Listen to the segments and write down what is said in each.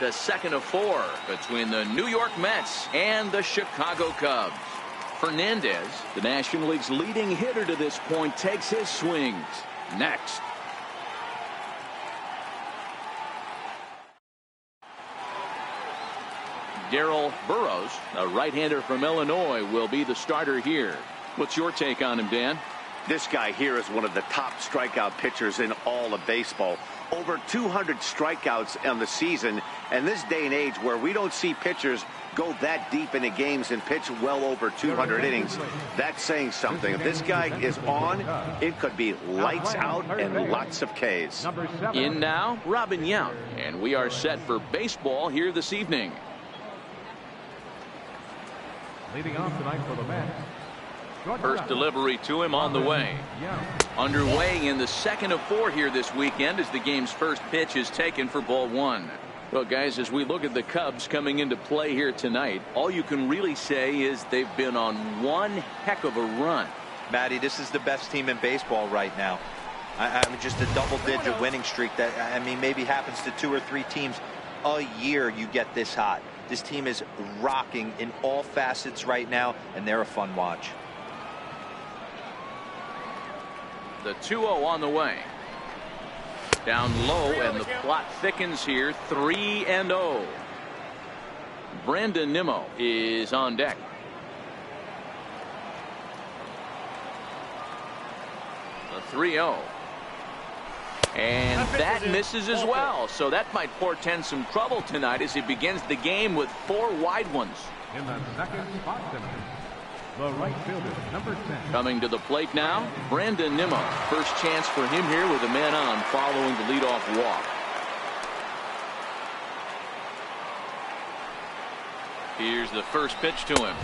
the second of 4 between the New York Mets and the Chicago Cubs. Fernandez, the National League's leading hitter to this point, takes his swings. Next. Darrell Burrows, a right-hander from Illinois, will be the starter here. What's your take on him, Dan? This guy here is one of the top strikeout pitchers in all of baseball. Over 200 strikeouts on the season, and this day and age where we don't see pitchers go that deep into games and pitch well over 200 innings, that's saying something. If this guy is on, it could be lights out and lots of Ks. In now, Robin Yount, and we are set for baseball here this evening. Leading off tonight for the Mets. First delivery to him on the way. Underway in the second of 4 here this weekend as the game's first pitch is taken for ball 1. Well, guys, as we look at the Cubs coming into play here tonight, all you can really say is they've been on one heck of a run. Matty, this is the best team in baseball right now. I mean, just a double-digit winning streak that, I mean, maybe happens to 2 or 3 teams a year. You get this hot. This team is rocking in all facets right now, and they're a fun watch. The 2-0 on the way. Down low, and the plot thickens here. 3-0. Brandon Nimmo is on deck. The 3-0. And that misses as well. So that might portend some trouble tonight as he begins the game with 4 wide ones. In the second spot tonight, the right fielder, number 10. Coming to the plate now, Brandon Nimmo. First chance for him here with a man on following the leadoff walk. Here's the first pitch to him.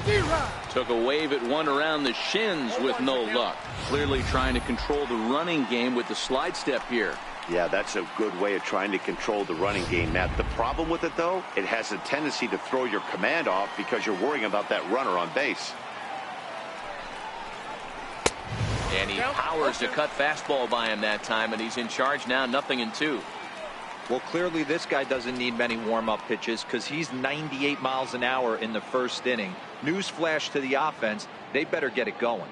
Took a wave at one around the shins with no luck. Clearly trying to control the running game with the slide step here. Yeah, that's a good way of trying to control the running game, Matt. The problem with it, though, it has a tendency to throw your command off because you're worrying about that runner on base. And he powers a cut fastball by him that time, and he's in charge now, 0-2. Well, clearly this guy doesn't need many warm-up pitches because he's 98 miles an hour in the first inning. Newsflash to the offense, they better get it going.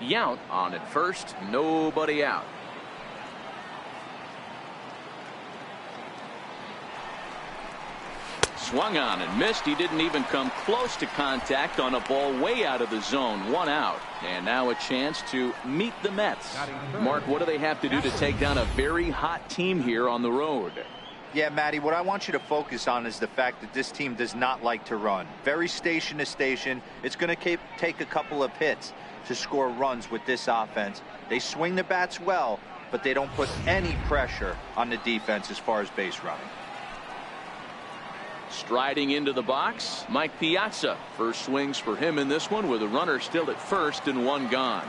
Yount on at first, nobody out. Swung on and missed. He didn't even come close to contact on a ball way out of the zone. 1 out. And now a chance to meet the Mets. Mark, what do they have to do to take down a very hot team here on the road? Yeah, Matty, what I want you to focus on is the fact that this team does not like to run. Very station to station. It's going to take a couple of hits to score runs with this offense. They swing the bats well, but they don't put any pressure on the defense as far as base running. Striding into the box, Mike Piazza. First swings for him in this one with a runner still at first and 1 gone.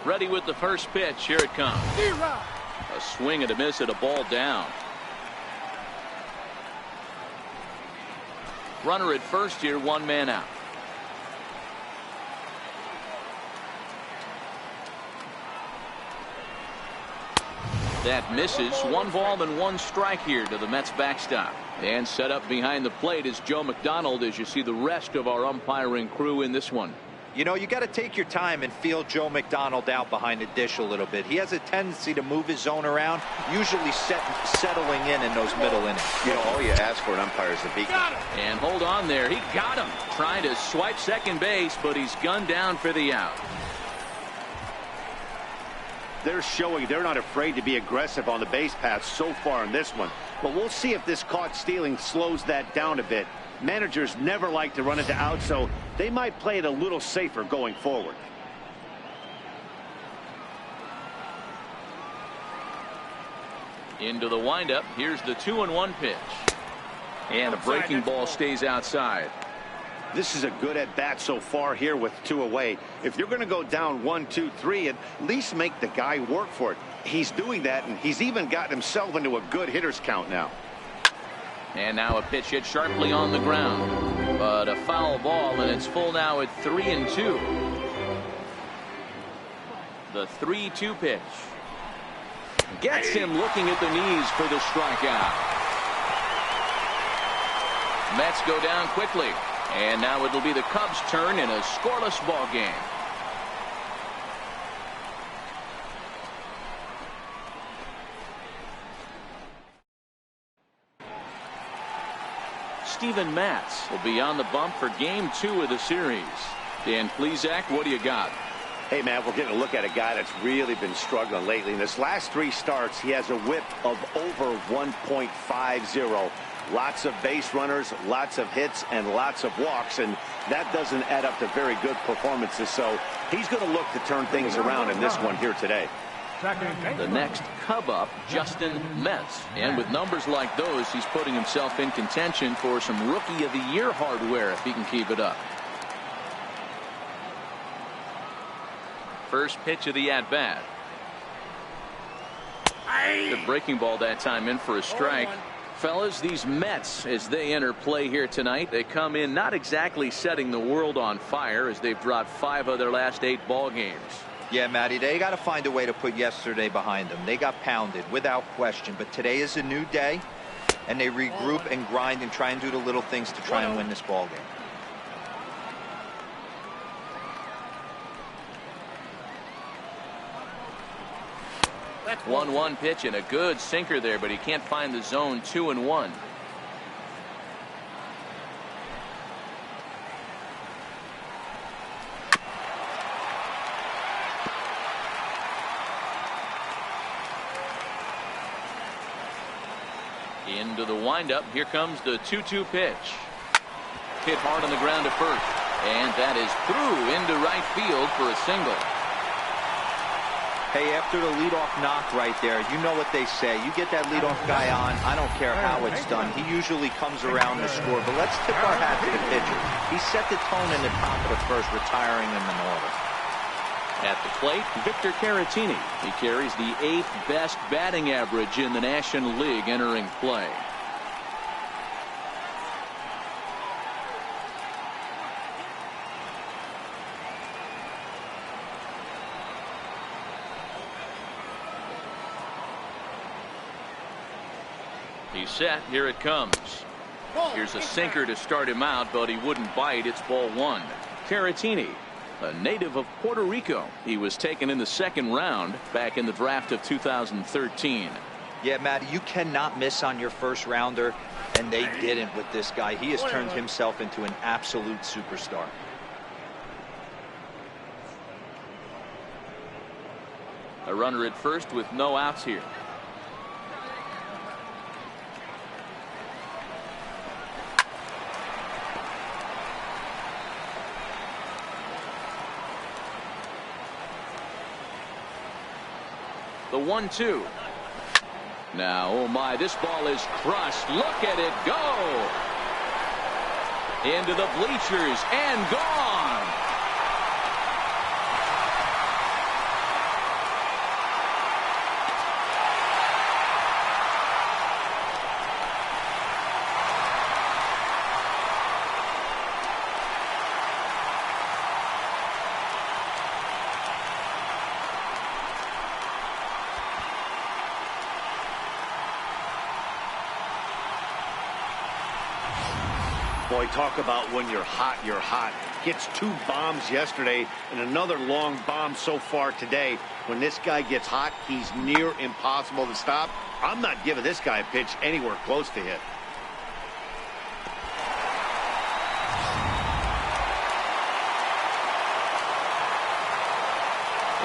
Ready with the first pitch. Here it comes. A swing and a miss at a ball down. Runner at first here, 1 man out. That misses. 1 ball and 1 strike here to the Mets backstop. And set up behind the plate is Joe McDonald as you see the rest of our umpiring crew in this one. You know, you got to take your time and feel Joe McDonald out behind the dish a little bit. He has a tendency to move his zone around, usually settling in those middle innings. You know, all you ask for an umpire is a beat. And hold on there. He got him. Trying to swipe second base, but he's gunned down for the out. They're showing they're not afraid to be aggressive on the base paths so far in this one. But we'll see if this caught stealing slows that down a bit. Managers never like to run into outs, so they might play it a little safer going forward. Into the windup. Here's the 2-1 pitch. And a breaking ball stays outside. This is a good at-bat so far here with 2 away. If you're going to go down 1, 2, 3, at least make the guy work for it. He's doing that, and he's even gotten himself into a good hitter's count now. And now a pitch hit sharply on the ground. But a foul ball, and it's full now at 3-2. The 3-2 pitch. Gets him looking at the knees for the strikeout. Mets go down quickly. And now it'll be the Cubs' turn in a scoreless ball game. Steven Matz will be on the bump for game 2 of the series. Dan Plesac, what do you got? Hey, man, we're getting a look at a guy that's really been struggling lately. In his last 3 starts, he has a whip of over 1.50. Lots of base runners, lots of hits, and lots of walks, and that doesn't add up to very good performances. So he's going to look to turn things around in this one here today. The next Cub up, Justin Metz. And with numbers like those, he's putting himself in contention for some Rookie of the Year hardware if he can keep it up. First pitch of the at-bat. The breaking ball that time in for a strike. Fellas, these Mets, as they enter play here tonight, they come in not exactly setting the world on fire as they've dropped 5 of their last 8 ball games. Yeah, Matty, they got to find a way to put yesterday behind them. They got pounded without question, but today is a new day, and they regroup and grind and try and do the little things to try and win this ball game. That's 1-1 pitch and a good sinker there, but he can't find the zone. 2-1. Into the windup. Here comes the 2-2 pitch. Hit hard on the ground to first. And that is through into right field for a single. Hey, after the leadoff knock right there, you know what they say. You get that leadoff guy on, I don't care how it's done. He usually comes around to score. But let's tip our hat to the pitcher. He set the tone in the top of the first, retiring them in order. At the plate, Victor Caratini. He carries the 8th best batting average in the National League entering play. He's set. Here it comes. Here's a sinker to start him out, but he wouldn't bite. It's ball 1. Caratini, a native of Puerto Rico. He was taken in the 2nd round back in the draft of 2013. Yeah, Matty, you cannot miss on your first rounder, and they didn't with this guy. He has turned himself into an absolute superstar. A runner at first with no outs here. The 1-2. Now, oh my, this ball is crushed. Look at it go. Into the bleachers and gone. Boy, talk about when you're hot, you're hot. Gets 2 bombs yesterday and another long bomb so far today. When this guy gets hot, he's near impossible to stop. I'm not giving this guy a pitch anywhere close to hit.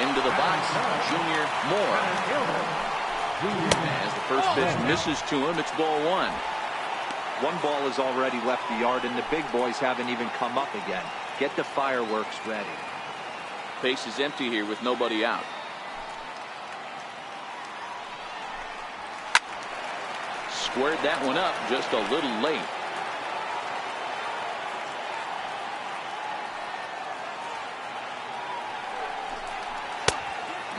Into the box, Junior Moore. As the first pitch misses to him, it's ball 1. One ball has already left the yard, and the big boys haven't even come up again. Get the fireworks ready. Base is empty here with nobody out. Squared that one up just a little late.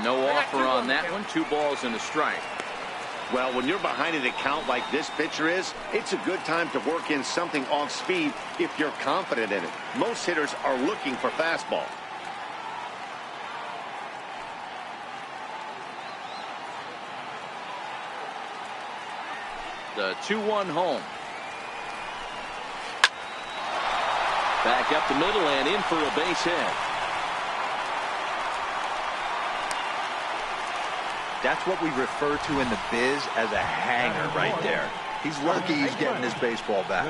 No offer on that one. 2 balls and a strike. Well, when you're behind an account like this pitcher is, it's a good time to work in something off speed if you're confident in it. Most hitters are looking for fastball. The 2-1 home. Back up the middle and in for a base hit. That's what we refer to in the biz as a hanger right there. He's lucky he's getting his baseball back.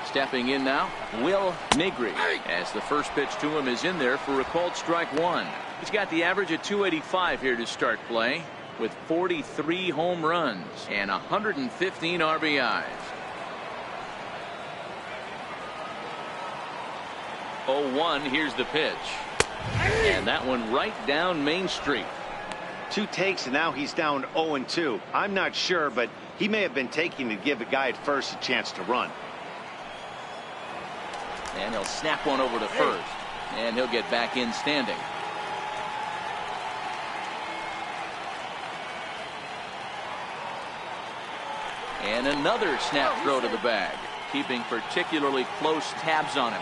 Stepping in now, Will Negri, as the first pitch to him is in there for a called strike one. He's got the average at 285 here to start play, with 43 home runs and 115 RBIs. 0-1, here's the pitch. And that one right down Main Street. 2 takes, and now he's down 0-2. I'm not sure, but he may have been taking to give the guy at first a chance to run. And he'll snap one over to first. And he'll get back in standing. And another snap throw to the bag, keeping particularly close tabs on him.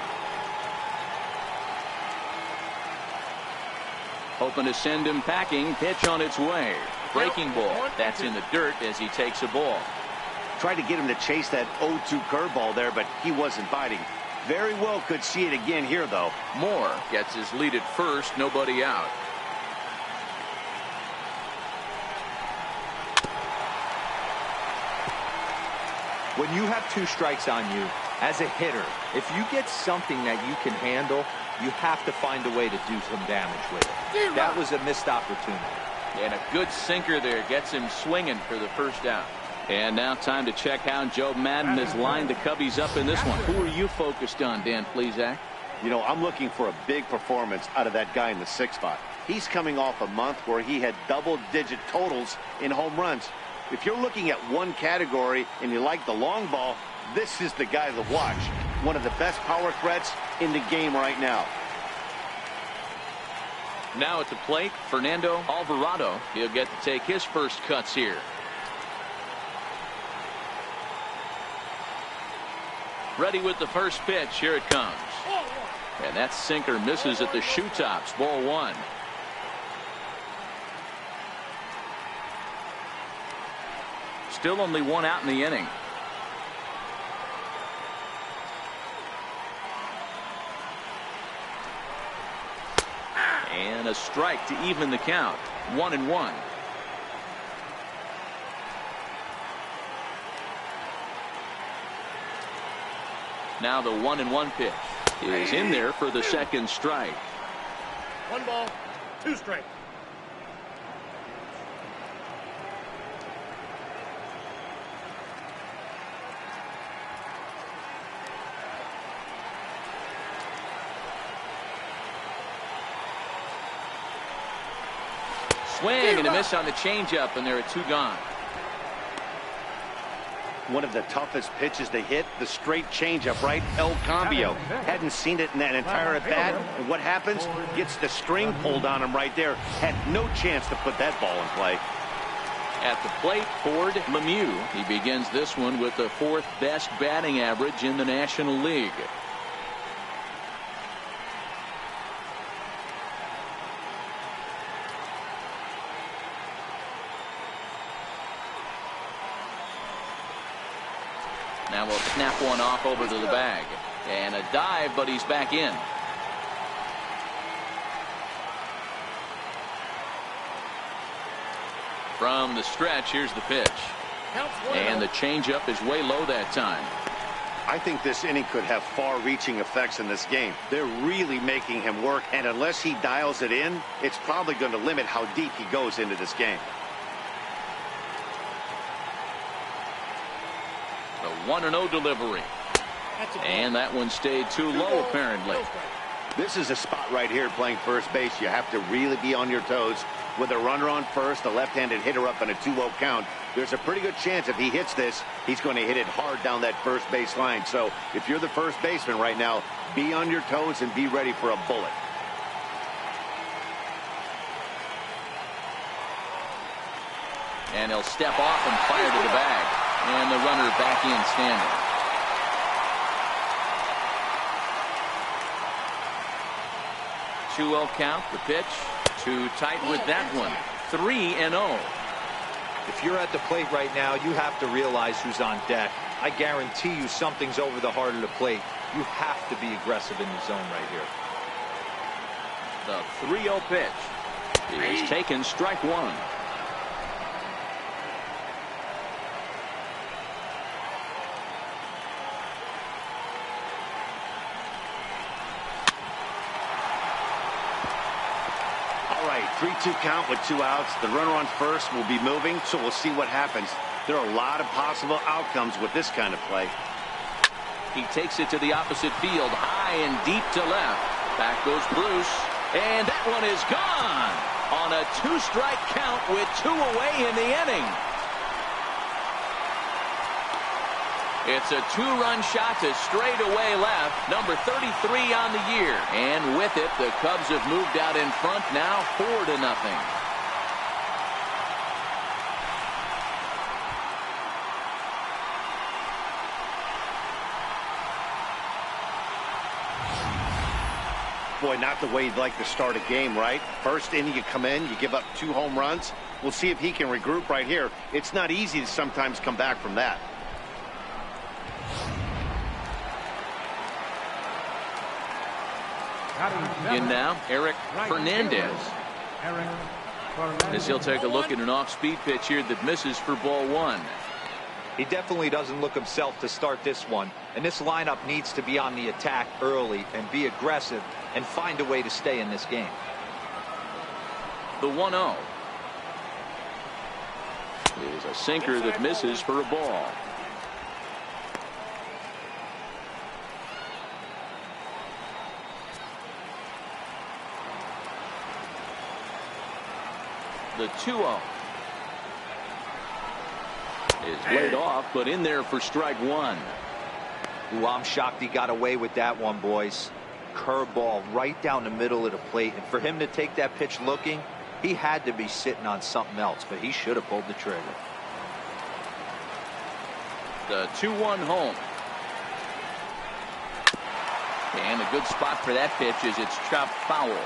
Hoping to send him packing. Pitch on its way. Breaking ball. That's in the dirt as he takes a ball. Tried to get him to chase that 0-2 curveball there, but he wasn't biting. Very well could see it again here, though. Moore gets his lead at first. Nobody out. When you have 2 strikes on you, as a hitter, if you get something that you can handle, you have to find a way to do some damage with it. That was a missed opportunity. And a good sinker there gets him swinging for the first out. And now time to check how Joe Madden has lined the Cubbies up in this one. Who are you focused on, Dan Plesac? You know, I'm looking for a big performance out of that guy in the 6th spot. He's coming off a month where he had double-digit totals in home runs. If you're looking at one category and you like the long ball, this is the guy to watch. One of the best power threats in the game right now. Now at the plate, Fernando Alvarado. He'll get to take his first cuts here. Ready with the first pitch. Here it comes. And that sinker misses at the shoe tops. Ball 1. Still only 1 out in the inning. And a strike to even the count. 1-1. Now the 1-1 pitch is in there for the second strike. 1 ball, 2 strikes. Swing and a miss on the changeup, and there are 2 gone. One of the toughest pitches to hit, the straight changeup, right? El Cambio. Hadn't seen it in that entire at bat. And what happens? Gets the string pulled on him right there. Had no chance to put that ball in play. At the plate, Ford Lemieux. He begins this one with the 4th best batting average in the National League. Now we'll snap one off over to the bag. And a dive, but he's back in. From the stretch, here's the pitch. And the changeup is way low that time. I think this inning could have far-reaching effects in this game. They're really making him work, and unless he dials it in, it's probably going to limit how deep he goes into this game. The 1-0 delivery. And that one stayed too low, apparently. This is a spot right here playing first base. You have to really be on your toes. With a runner on first, a left-handed hitter up in a 2-0 count, there's a pretty good chance if he hits this, he's going to hit it hard down that first base line. So if you're the first baseman right now, be on your toes and be ready for a bullet. And he'll step off and fire to the bag. And the runner back in standing. 2-0 count. The pitch too tight with that one. 3-0. If you're at the plate right now, you have to realize who's on deck. I guarantee you something's over the heart of the plate. You have to be aggressive in the zone right here. The 3-0 pitch is taken, strike one. All right, 3-2 count with 2 outs. The runner on first will be moving, so we'll see what happens. There are a lot of possible outcomes with this kind of play. He takes it to the opposite field, high and deep to left. Back goes Bruce, and that one is gone on a 2-strike count with 2 away in the inning. It's a 2-run shot to straightaway left, number 33 on the year. And with it, the Cubs have moved out in front now 4-0. Boy, not the way you'd like to start a game, right? First inning, you come in, you give up 2 home runs. We'll see if he can regroup right here. It's not easy to sometimes come back from that. In now, Eric Fernandez. As he'll take a look at an off-speed pitch here that misses for ball 1. He definitely doesn't look himself to start this one. And this lineup needs to be on the attack early and be aggressive and find a way to stay in this game. The 1-0 is a sinker that misses for a ball. The 2-0 is laid off, but in there for strike one. Ooh, I'm shocked he got away with that one, boys. Curveball right down the middle of the plate, and for him to take that pitch looking, he had to be sitting on something else, but he should have pulled the trigger. The 2-1 home. And a good spot for that pitch as it's chopped foul.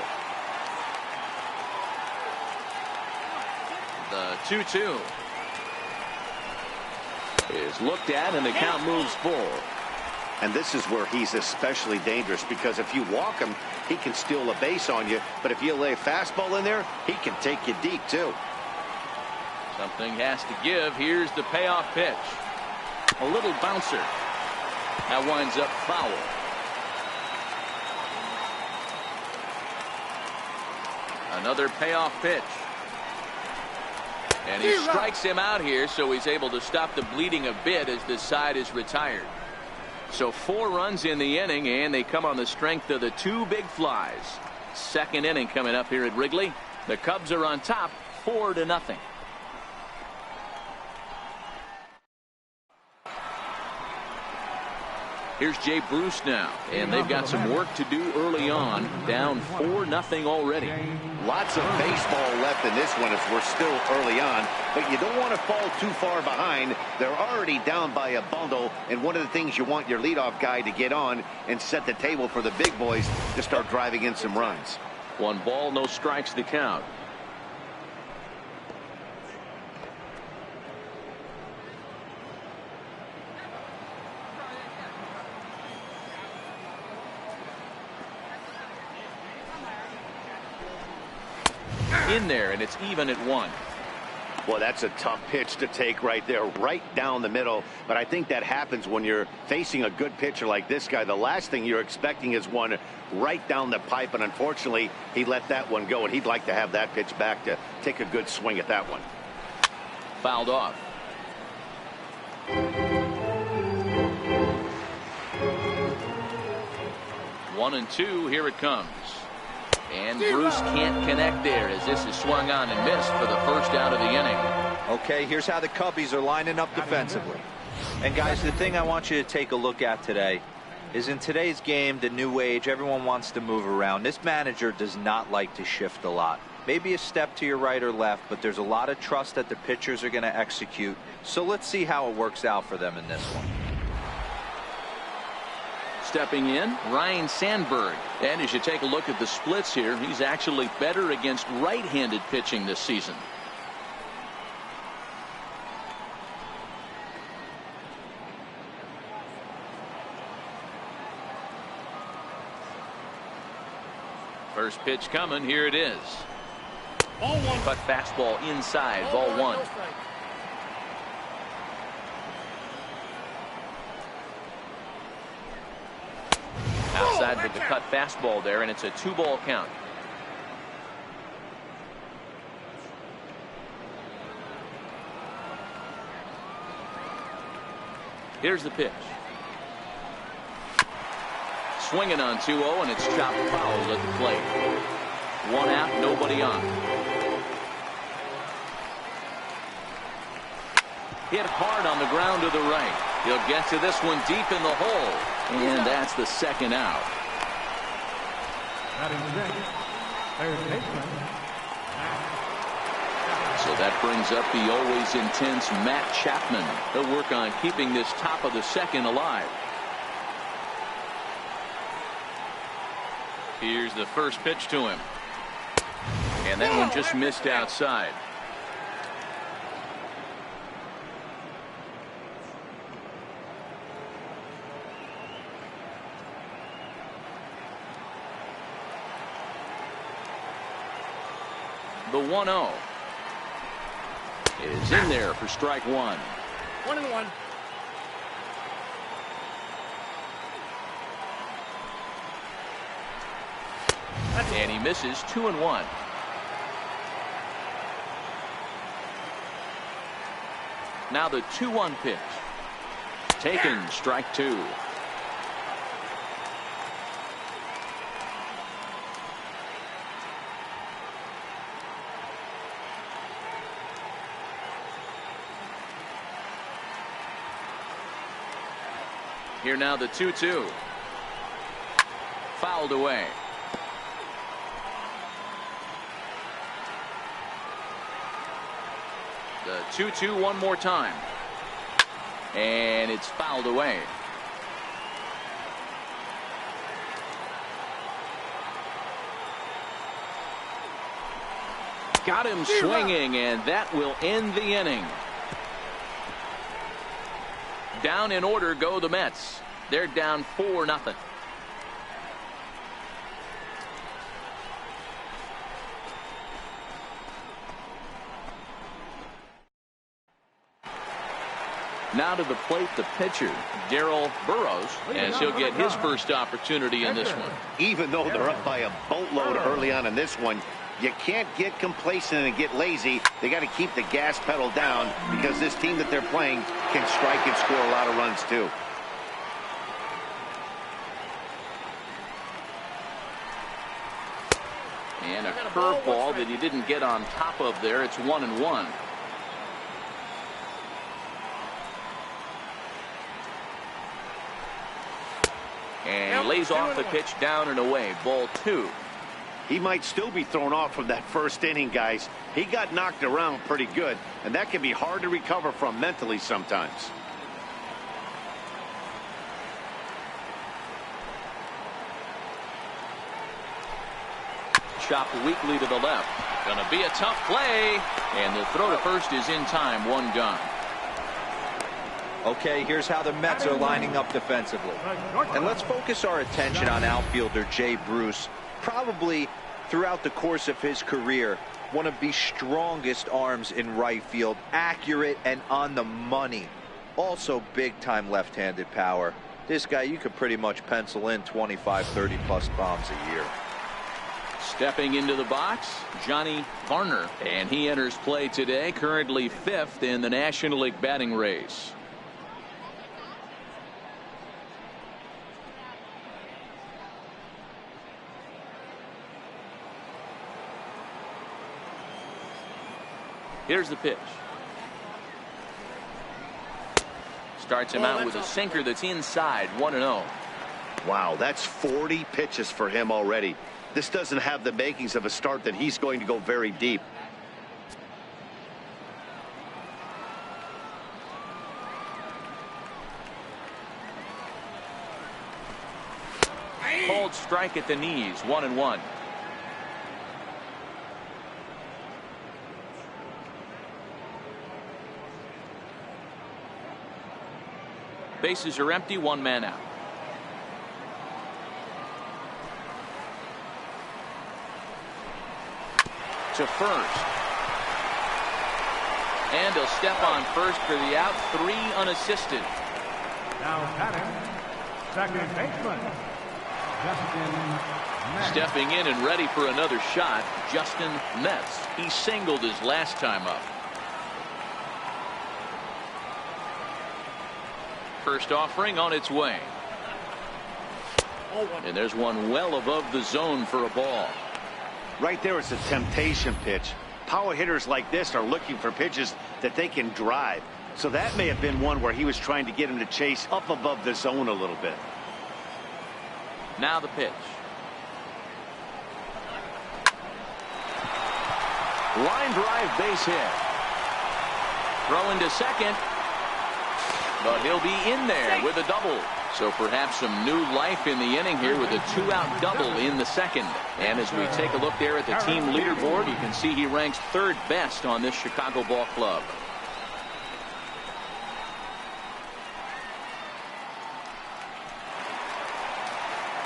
The 2-2 is looked at, and the count moves full. And this is where he's especially dangerous, because if you walk him, he can steal a base on you. But if you lay a fastball in there, he can take you deep, too. Something has to give. Here's the payoff pitch. A little bouncer. That winds up foul. Another payoff pitch. And he strikes him out here, so he's able to stop the bleeding a bit as this side is retired. So 4 runs in the inning, and they come on the strength of the 2 big flies. Second inning coming up here at Wrigley. The Cubs are on top 4-0. Here's Jay Bruce now, and they've got some work to do early on, down 4-0 already. Lots of baseball left in this one as we're still early on, but you don't want to fall too far behind. They're already down by a bundle, and one of the things you want your leadoff guy to get on and set the table for the big boys to start driving in some runs. 1 ball, no strikes the count. In there, and it's even at 1. Well, that's a tough pitch to take right there, right down the middle. But I think that happens when you're facing a good pitcher like this guy. The last thing you're expecting is one right down the pipe, and unfortunately, he let that one go, and he'd like to have that pitch back to take a good swing at that one. Fouled off. One and 2, here it comes. And Bruce can't connect there as this is swung on and missed for the first out of the inning. Okay, here's how the Cubbies are lining up defensively. And guys, the thing I want you to take a look at today is in today's game, the new age, everyone wants to move around. This manager does not like to shift a lot. Maybe a step to your right or left, but there's a lot of trust that the pitchers are going to execute. So let's see how it works out for them in this one. stepping in, Ryan Sandberg. And as you take a look at the splits here, he's actually better against right-handed pitching this season. First pitch coming. Here it is. Ball one. Cut fastball inside. Ball one. No strike. Outside with the cut fastball there, and it's a 2-ball count. Here's the pitch. Swinging on 2-0, and it's chopped foul at the plate. 1 out, nobody on. Hit hard on the ground to the right. He'll get to this one deep in the hole, and that's the 2nd out. Batting sixth, third baseman, So that brings up the always intense Matt Chapman. He'll work on keeping this top of the 2nd alive. Here's the first pitch to him. And that one just missed outside. The 1-0 is in there for strike 1. 1-1. And he misses. 2-1. Now the 2-1 pitch. Taken. Strike 2. Here now the 2-2. Fouled away. The 2-2 one more time. And it's fouled away. Got him swinging, and that will end the inning. Down in order go the Mets. They're down 4-0. Now to the plate, the pitcher, Darryl Burrows, as he'll get his first opportunity in this one. Even though they're up by a boatload early on in this one, you can't get complacent and get lazy. They got to keep the gas pedal down because this team that they're playing can strike and score a lot of runs too. And a curveball that he didn't get on top of there. It's 1-1. And he lays off the pitch down and away. Ball 2. He might still be thrown off from that first inning, guys. He got knocked around pretty good, and that can be hard to recover from mentally sometimes. Chopped weakly to the left. Gonna be a tough play. And the throw to first is in time. 1 gone. Okay, here's how the Mets are lining up defensively. And let's focus our attention on outfielder Jay Bruce. Probably throughout the course of his career, one of the strongest arms in right field, accurate and on the money. Also big-time left-handed power. This guy, you could pretty much pencil in 25, 30-plus bombs a year. Stepping into the box, Johnny Varner. And he enters play today, currently 5th in the National League batting race. Here's the pitch. Starts him out with a sinker that's inside. 1-0. Wow, that's 40 pitches for him already. This doesn't have the makings of a start that he's going to go very deep. called strike at the knees. 1-1. Bases are empty. One man out. To first. And he'll step on first for the out. 3 unassisted. Now batting, second baseman, Justin Metz. Stepping in and ready for another shot, Justin Metz. He singled his last time up. First offering on its way. And there's one well above the zone for a ball. Right there, it's a temptation pitch. Power hitters like this are looking for pitches that they can drive. So that may have been one where he was trying to get him to chase up above the zone a little bit. Now the pitch. Line drive, base hit. Throw into second. But he'll be in there with a double. So perhaps some new life in the inning here with a 2-out double in the second. And as we take a look there at the team leaderboard, you can see he ranks 3rd best on this Chicago ball club.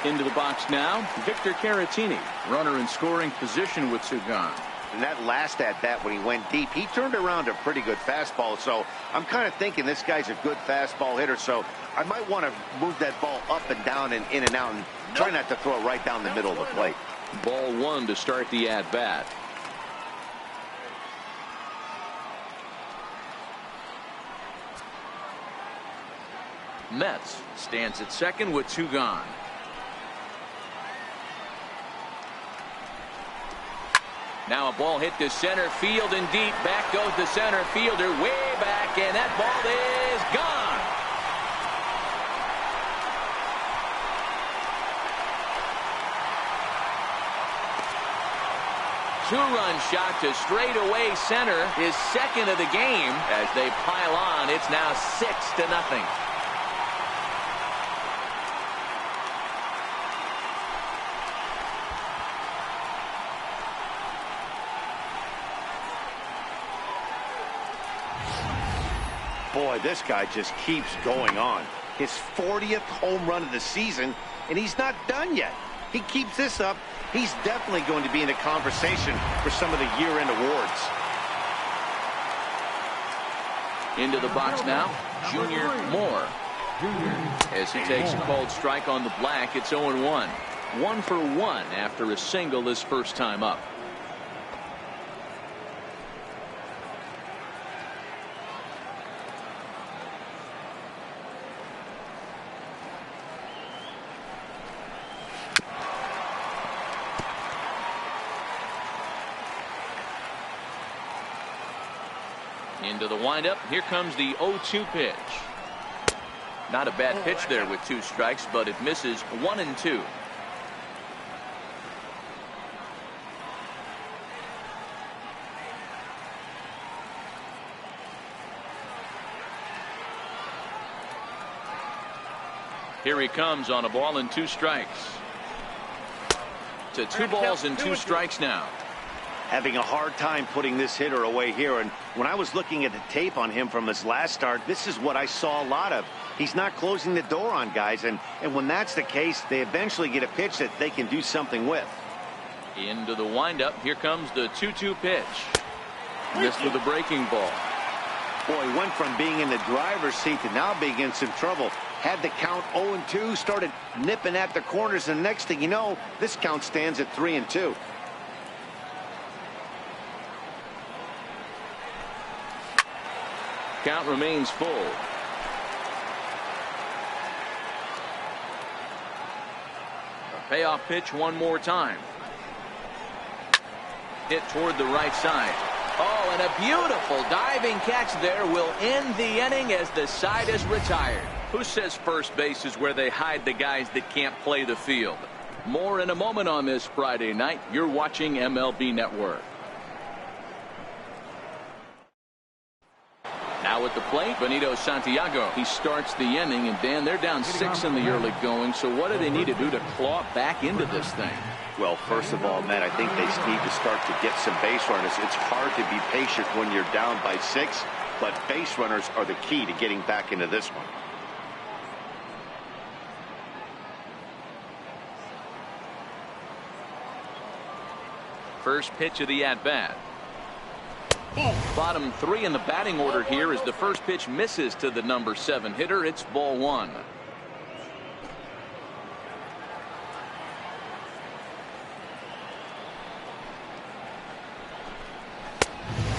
Into the box now, Victor Caratini, runner in scoring position with 2 gone. And that last at bat when he went deep, he turned around a pretty good fastball. So I'm kind of thinking this guy's a good fastball hitter. So I might want to move that ball up and down and in and out and try not to throw it right down the middle of the plate. Ball 1 to start the at bat. Metz stands at second with 2 gone. Now a ball hit to center field and deep. Back goes the center fielder way back, and that ball is gone. Two-run shot to straightaway center, his second of the game. As they pile on, it's now 6-0. Boy, this guy just keeps going on. His 40th home run of the season, and he's not done yet. He keeps this up, he's definitely going to be in the conversation for some of the year-end awards. Into the box now, Junior Moore. As he takes a called strike on the black, it's 0-1. 1 for 1 after a single his first time up. Into the windup. Here comes the 0-2 pitch. Not a bad pitch there with 2 strikes, but it misses 1-2. Here he comes on a ball and 2 strikes. To 2 balls and 2 strikes now. Having a hard time putting this hitter away here, and when I was looking at the tape on him from his last start, this is what I saw a lot of. He's not closing the door on guys, and when that's the case, they eventually get a pitch that they can do something with. Into the windup. Here comes the 2-2 pitch. Missed with a breaking ball. Boy, he went from being in the driver's seat to now being in some trouble. Had the count 0-2, started nipping at the corners, and the next thing you know, this count stands at 3-2. Count remains full. A payoff pitch one more time. Hit toward the right side. Oh, and a beautiful diving catch there will end the inning as the side is retired. Who says first base is where they hide the guys that can't play the field? More in a moment on this Friday night. You're watching MLB Network. Now at the plate, Benito Santiago. He starts the inning, and Dan, they're down 6 in the early going. So what do they need to do to claw back into this thing? Well, first of all, Matt, I think they need to start to get some base runners. It's hard to be patient when you're down by 6, but base runners are the key to getting back into this one. First pitch of the at-bat. Bottom 3 in the batting order here as the first pitch misses to the number 7 hitter. It's ball 1.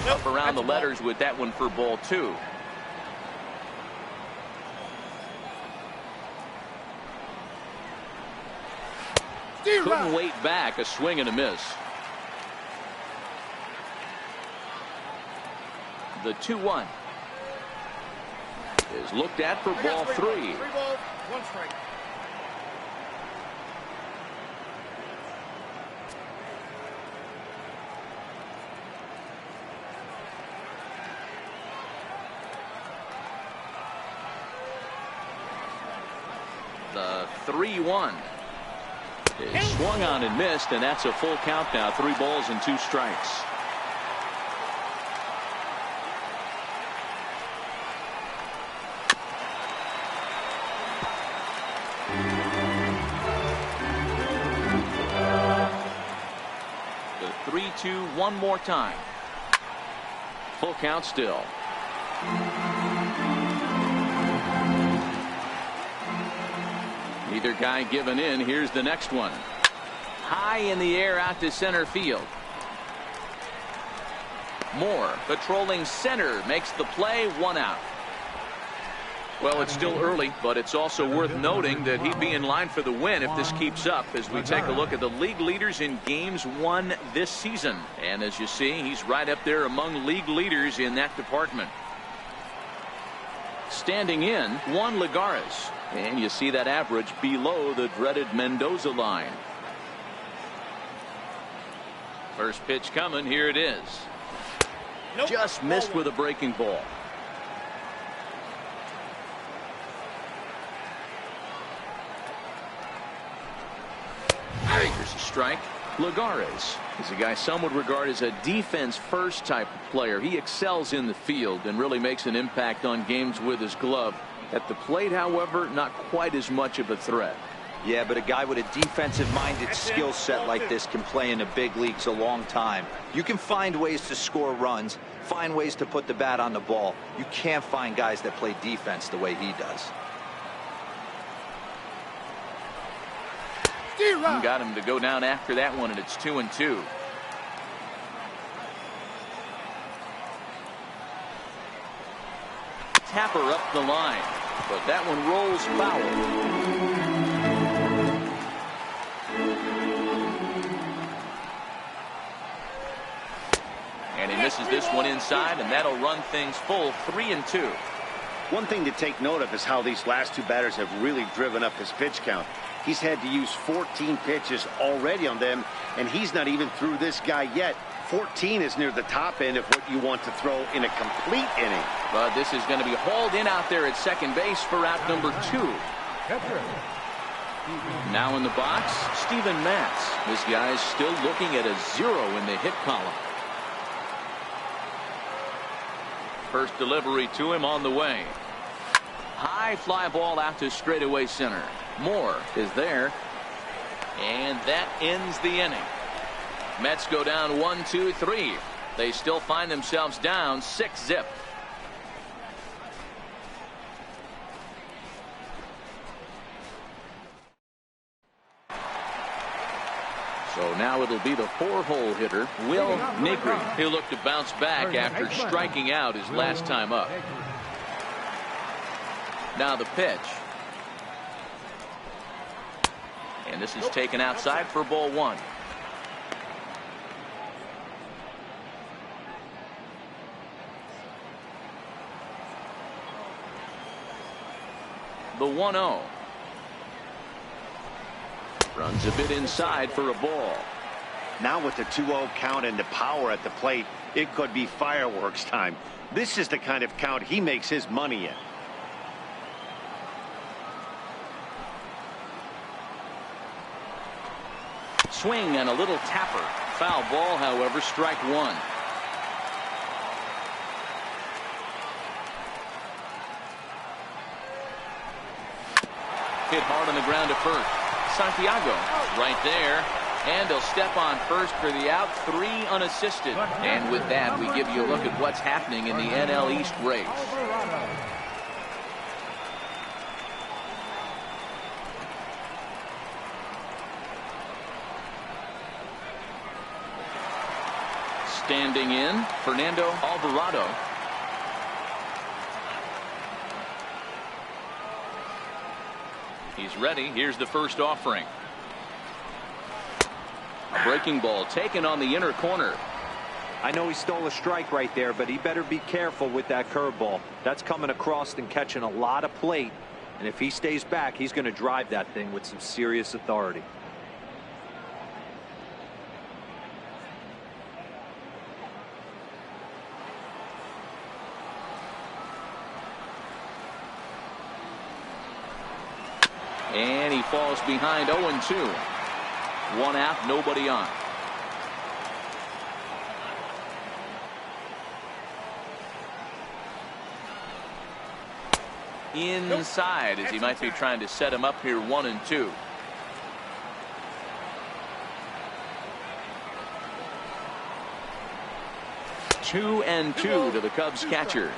Up around the letters with that one for ball 2. Couldn't wait back. A swing and a miss. The 2-1 is looked at for ball 3. 3 balls, 1 strike. The 3-1 is swung on and missed, and that's a full count now. 3 balls and 2 strikes. The 3-2 one more time. Full count still. Neither guy giving in. Here's the next one. High in the air out to center field. Moore patrolling center makes the play. 1 out. Well, it's still early, but it's also worth noting that he'd be in line for the win if this keeps up as we take a look at the league leaders in games won this season. And as you see, he's right up there among league leaders in that department. Standing in, Juan Lagares. And you see that average below the dreaded Mendoza line. First pitch coming. Here it is. Nope. Just missed with a breaking ball. Here's a strike. Lagares is a guy some would regard as a defense first type of player. He excels in the field and really makes an impact on games with his glove. At the plate, however, not quite as much of a threat. Yeah, but a guy with a defensive-minded skill set like this can play in the big leagues a long time. You can find ways to score runs, find ways to put the bat on the ball. You can't find guys that play defense the way he does. Got him to go down after that one, and it's 2-2. Tapper up the line, but that one rolls foul. And he misses this one inside, and that'll run things full. 3-2. One thing to take note of is how these last 2 batters have really driven up his pitch count. He's had to use 14 pitches already on them, and he's not even through this guy yet. 14 is near the top end of what you want to throw in a complete inning. But this is going to be hauled in out there at second base for out number 2. Now in the box, Steven Matz. This guy's still looking at a 0 in the hit column. First delivery to him on the way. High fly ball out to straightaway center. Moore is there, and that ends the inning. Mets go down 1-2-3. They still find themselves down 6-0. So now it'll be the 4-hole hitter, Will Negri. He'll look to bounce back after striking out his last time up. Now the pitch. And this is taken outside for ball 1. The 1-0. Runs a bit inside for a ball. Now with the 2-0 count and the power at the plate, it could be fireworks time. This is the kind of count he makes his money in. Swing and a little tapper. Foul ball, however, strike one. Hit hard on the ground to first. Santiago right there. And he'll step on first for the out. 3 unassisted. And with that, we give you a look at what's happening in the NL East race. Standing in, Fernando Alvarado. He's ready. Here's the first offering. A breaking ball taken on the inner corner. I know he stole a strike right there, but he better be careful with that curveball. That's coming across and catching a lot of plate. And if he stays back, he's going to drive that thing with some serious authority. And he falls behind 0-2. 1 out, nobody on. Inside as he might be trying to set him up here 1-2. Two and two to the Cubs catcher.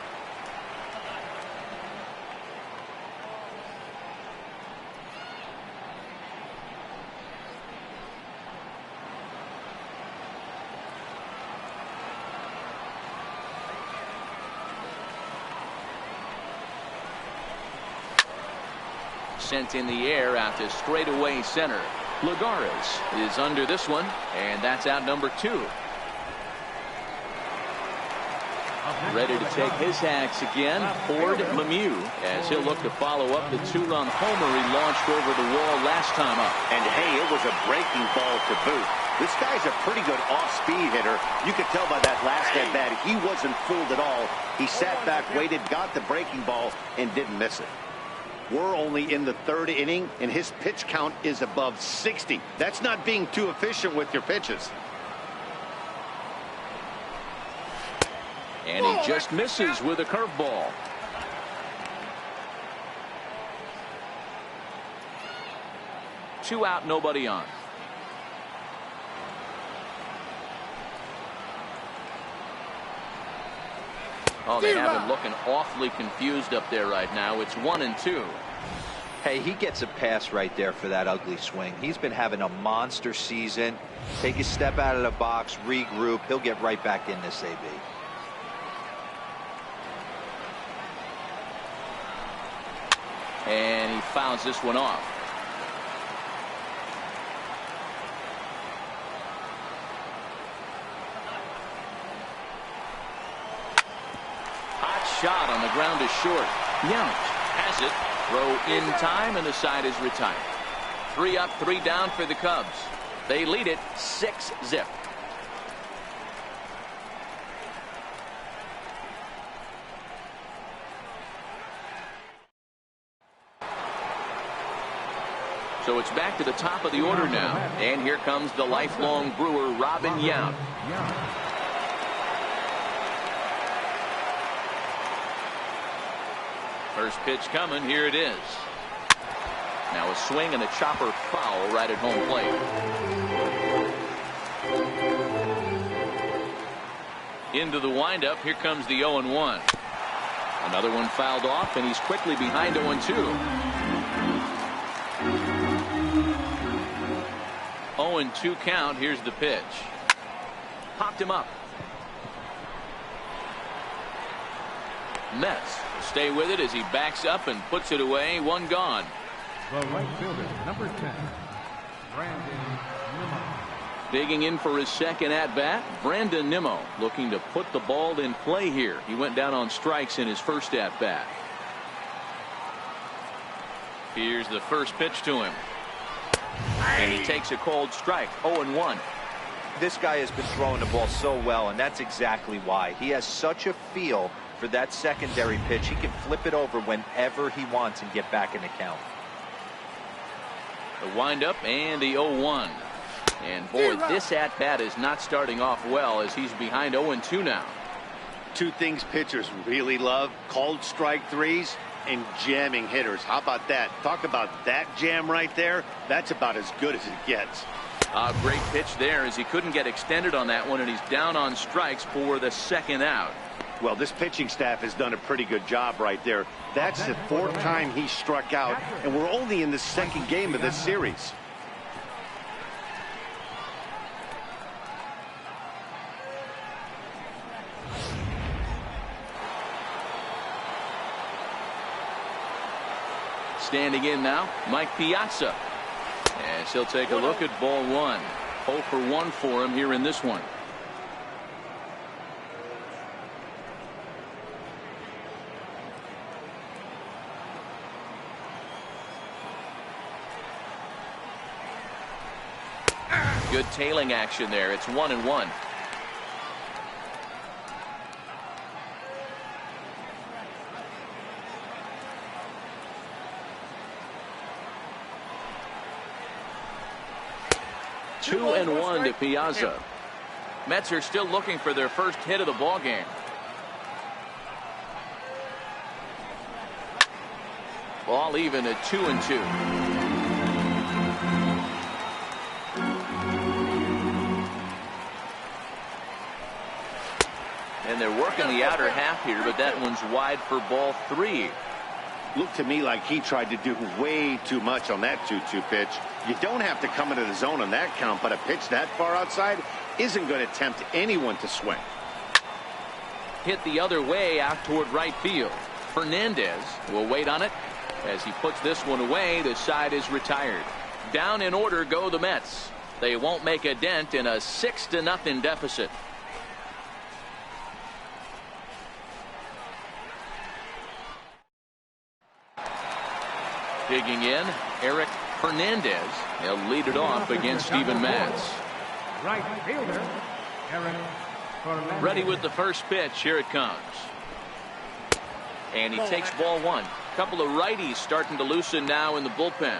Sent in the air out to straightaway center. Lagares is under this one, and that's out number 2. Ready to take his hacks again, Ford Lemieux, as he'll look to follow up the 2-run homer he launched over the wall last time up. And hey, it was a breaking ball to boot. This guy's a pretty good off-speed hitter. You could tell by that last at-bat he wasn't fooled at all. He sat back, waited, got the breaking ball, and didn't miss it. We're only in the 3rd inning, and his pitch count is above 60. That's not being too efficient with your pitches. And he just misses with a curveball. Two out, nobody on. Oh, they have him looking awfully confused up there right now. It's 1-2. Hey, he gets a pass right there for that ugly swing. He's been having a monster season. Take a step out of the box, regroup. He'll get right back in this AB. And he fouls this one off. Hot shot on the ground is short. Yount has it. Throw in time, and the side is retired. 3 up, 3 down for the Cubs. They lead it 6-0. So it's back to the top of the order now. And here comes the lifelong Brewer, Robin Yount. First pitch coming. Here it is. Now a swing and a chopper foul right at home plate. Into the windup. Here comes the 0-1. Another one fouled off, and he's quickly behind 0-2. 0-2 count. Here's the pitch. Popped him up. Mets stay with it as he backs up and puts it away. One gone. The right fielder, number 10, Brandon Nimmo. Digging in for his second at-bat, Brandon Nimmo looking to put the ball in play here. He went down on strikes in his first at-bat. Here's the first pitch to him. And he takes a cold strike. 0-1. This guy has been throwing the ball so well, and that's exactly why. He has such a feel for that secondary pitch. He can flip it over whenever he wants and get back in the count. The windup and the 0-1. And boy, this at-bat is not starting off well as he's behind 0-2 now. Two things pitchers really love: called strike threes and jamming hitters. How about that? Talk about that jam right there. That's about as good as it gets. A great pitch there as he couldn't get extended on that one, and he's down on strikes for the second out. Well, this pitching staff has done a pretty good job right there. That's the fourth time he struck out, and we're only in the second game of this series. Standing in now, Mike Piazza. As he'll take a look at ball one. 0 for 1 for him here in this one. Good tailing action there. It's 1-1. Two and 1 to Piazza. Mets are still looking for their first hit of the ball game. Ball even at 2-2. And they're working the outer half here, but that one's wide for ball 3. Looked to me like he tried to do way too much on that 2-2 pitch. You don't have to come into the zone on that count, but a pitch that far outside isn't going to tempt anyone to swing. Hit the other way out toward right field. Fernandez will wait on it. As he puts this one away, the side is retired. Down in order go the Mets. They won't make a dent in a 6-0 deficit. Digging in, Eric Fernandez. He'll lead it off against Steven Matz. Right fielder, Eric Fernandez. Ready with the first pitch. Here it comes. And he takes ball one. Couple of righties starting to loosen now in the bullpen.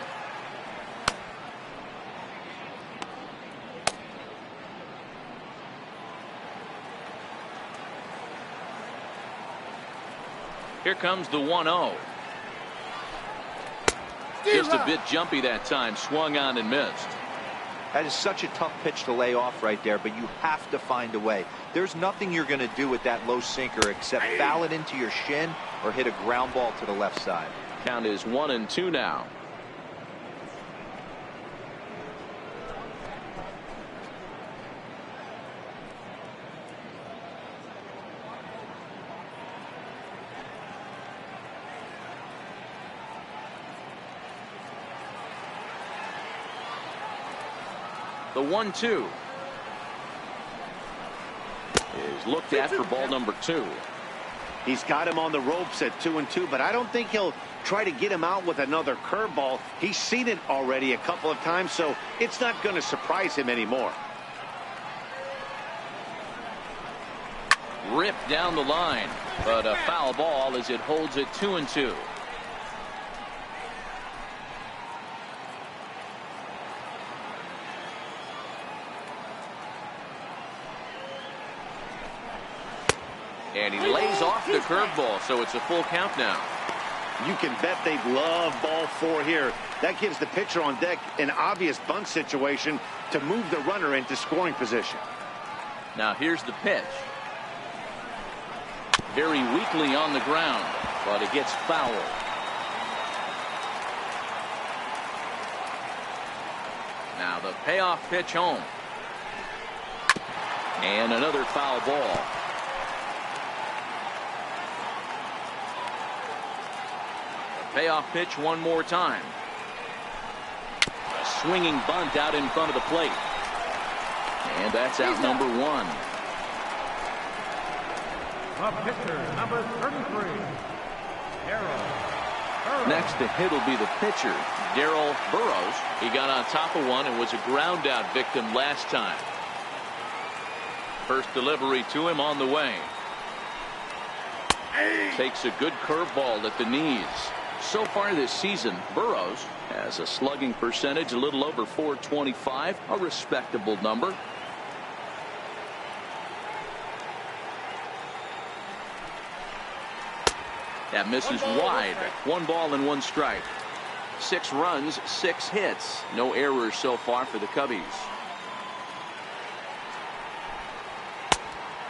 Here comes the 1-0. Just a bit jumpy that time. Swung on and missed. That is such a tough pitch to lay off right there, but you have to find a way. There's nothing you're going to do with that low sinker except foul it into your shin or hit a ground ball to the left side. Count is 1-2 now. The 1-2 is looked at for ball number 2. He's got him on the ropes at 2-2, but I don't think he'll try to get him out with another curveball. He's seen it already a couple of times, so it's not going to surprise him anymore. Ripped down the line, but a foul ball as it holds it 2-2. And he lays off the curveball, so it's a full count now. You can bet they love ball 4 here. That gives the pitcher on deck an obvious bunt situation to move the runner into scoring position. Now here's the pitch. Very weakly on the ground, but it gets fouled. Now the payoff pitch home. And another foul ball. Payoff pitch one more time. A swinging bunt out in front of the plate. And that's out number 1. The pitcher, number 33, Darryl. Next to hit will be the pitcher, Darryl Burrows. He got on top of one and was a ground out victim last time. First delivery to him on the way. Takes a good curveball at the knees. So far this season, Burrows has a slugging percentage a little over .425, a respectable number. That misses wide. 1 ball and 1 strike. 6 runs, 6 hits. No errors so far for the Cubbies.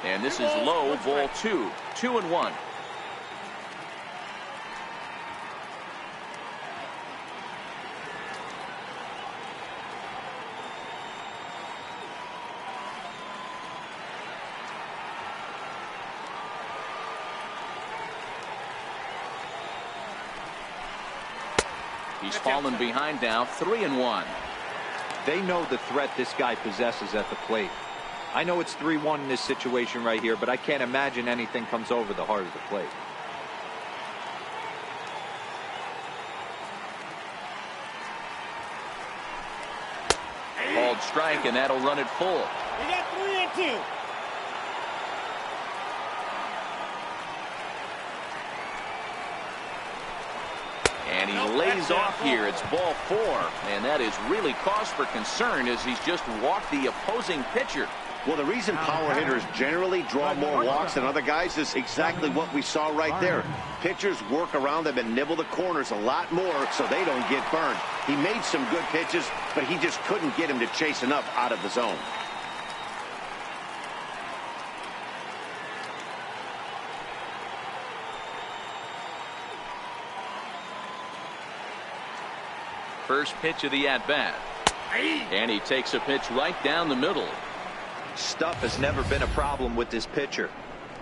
And this is low, ball 2. 2-1. He's fallen behind now, 3-1. They know the threat this guy possesses at the plate. I know it's 3-1 in this situation right here, but I can't imagine anything comes over the heart of the plate. Called strike, and that'll run it full. We got 3-2. And he lays off here. It's ball 4. And that is really cause for concern as he's just walked the opposing pitcher. Well, the reason power hitters generally draw more walks than other guys is exactly what we saw right there. Pitchers work around them and nibble the corners a lot more so they don't get burned. He made some good pitches, but he just couldn't get him to chase enough out of the zone. First pitch of the at-bat. And he takes a pitch right down the middle. Stuff has never been a problem with this pitcher.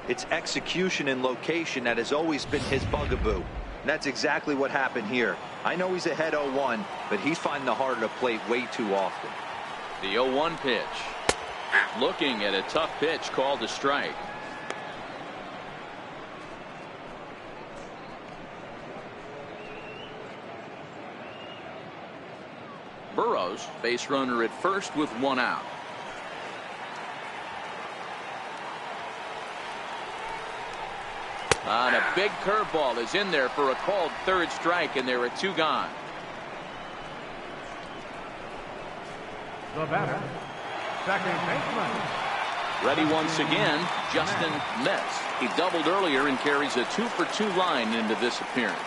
It's execution and location that has always been his bugaboo. And that's exactly what happened here. I know he's ahead 0-1, but he's finding the heart of the plate way too often. The 0-1 pitch. Looking at a tough pitch called a strike. Burrows, base runner at first with 1 out. And a big curveball is in there for a called 3rd strike, and there are 2 gone. The batter, second baseman. Ready once again, Justin Metz. He doubled earlier and carries a 2-for-2 line into this appearance.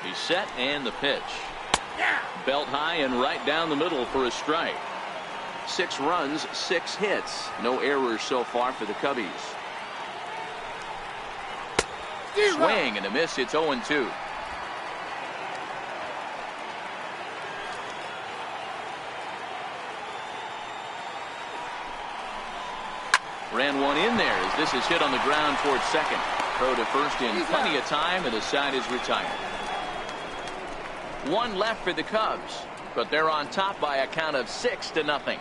He's set, and the pitch. Belt high and right down the middle for a strike. 6 runs, 6 hits. No errors so far for the Cubbies. Swing and a miss. It's 0-2. Ran one in there as this is hit on the ground towards second. Throw to first in plenty of time, and the side is retired. 1 left for the Cubs, but they're on top by a count of 6-0.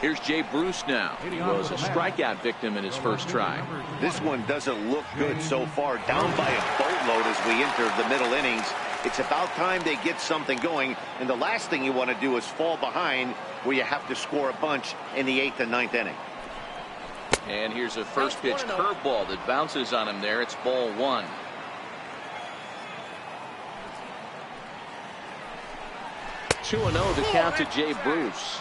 Here's Jay Bruce now. He was a strikeout victim in his first try. This one doesn't look good so far. Down by a boatload as we enter the middle innings. It's about time they get something going, and the last thing you want to do is fall behind where you have to score a bunch in the 8th and 9th inning. And here's a first pitch curveball that bounces on him there. It's ball 1. Two 2-0 the count to Jay Bruce.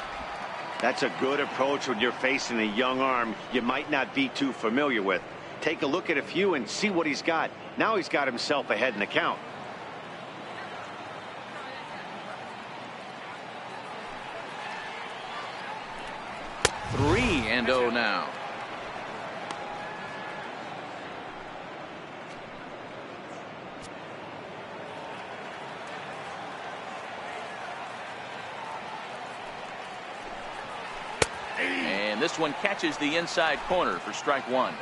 That's a good approach when you're facing a young arm you might not be too familiar with. Take a look at a few and see what he's got. Now he's got himself ahead in the count. Three and 0 now. And this one catches the inside corner for strike 1.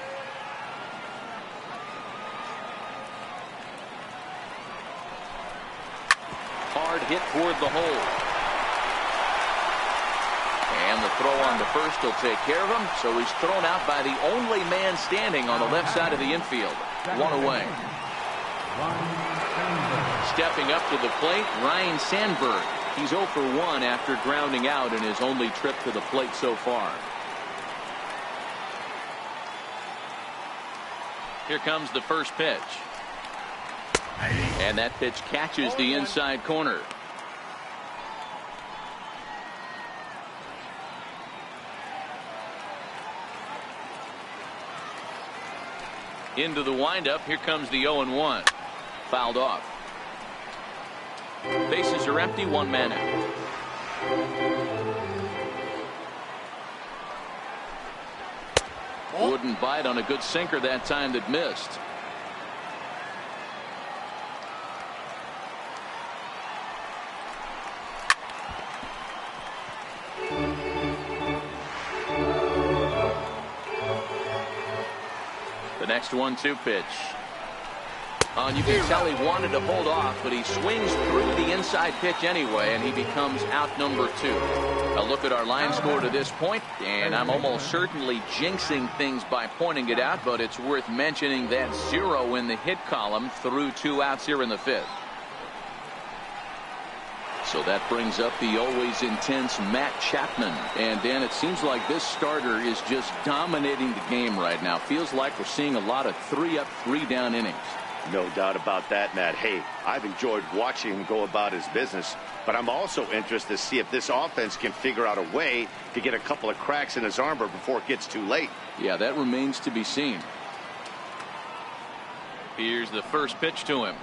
Hard hit toward the hole. And the throw on the first will take care of him, so he's thrown out by the only man standing on the left side of the infield. One away. Stepping up to the plate, Ryan Sandberg. He's 0 for 1 after grounding out in his only trip to the plate so far. Here comes the first pitch. And that pitch catches the inside corner. Into the windup. Here comes the 0-1. Fouled off. Bases are empty. One man out. Wouldn't bite on a good sinker that time that missed. The next 1-2 pitch. And you can tell he wanted to hold off, but he swings through the inside pitch anyway, and he becomes out number 2. A look at our line score to this point, and I'm almost certainly jinxing things by pointing it out, but it's worth mentioning that 0 in the hit column through 2 outs here in the 5th. So that brings up the always intense Matt Chapman. And Dan, it seems like this starter is just dominating the game right now. Feels like we're seeing a lot of 3-up, 3-down innings. No doubt about that, Matt. Hey, I've enjoyed watching him go about his business, but I'm also interested to see if this offense can figure out a way to get a couple of cracks in his armor before it gets too late. Yeah, that remains to be seen. Here's the first pitch to him.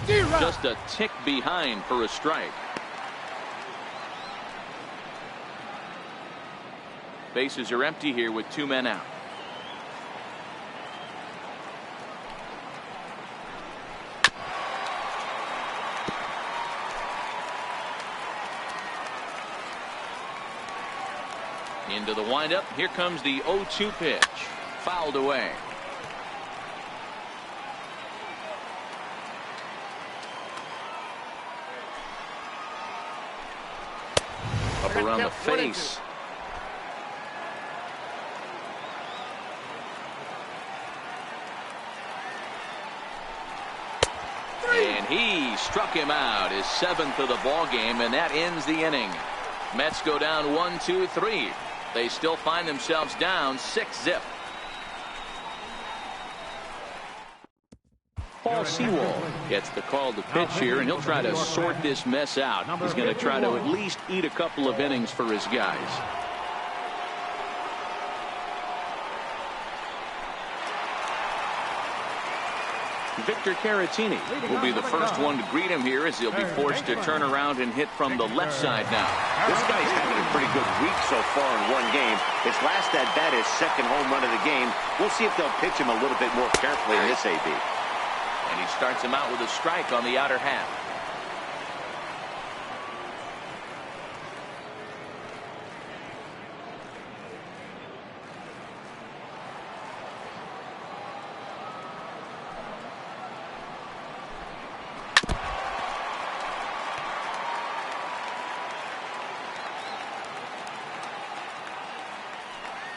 Just a tick behind for a strike. Bases are empty here with 2 men out. Into the windup. Here comes the 0-2 pitch. Fouled away. Up around the face. And he struck him out, his 7th of the ball game, and that ends the inning. Mets go down 1-2-3. They still find themselves down 6-zip. Paul Sewell gets the call to pitch here, and he'll try to sort this mess out. He's going to try to at least eat a couple of innings for his guys. Victor Caratini will be the first one to greet him here as he'll be forced to turn around and hit from the left side now. This guy's having a pretty good week so far in one game. His last at bat, his 2nd home run of the game. We'll see if they'll pitch him a little bit more carefully in this AB. And he starts him out with a strike on the outer half.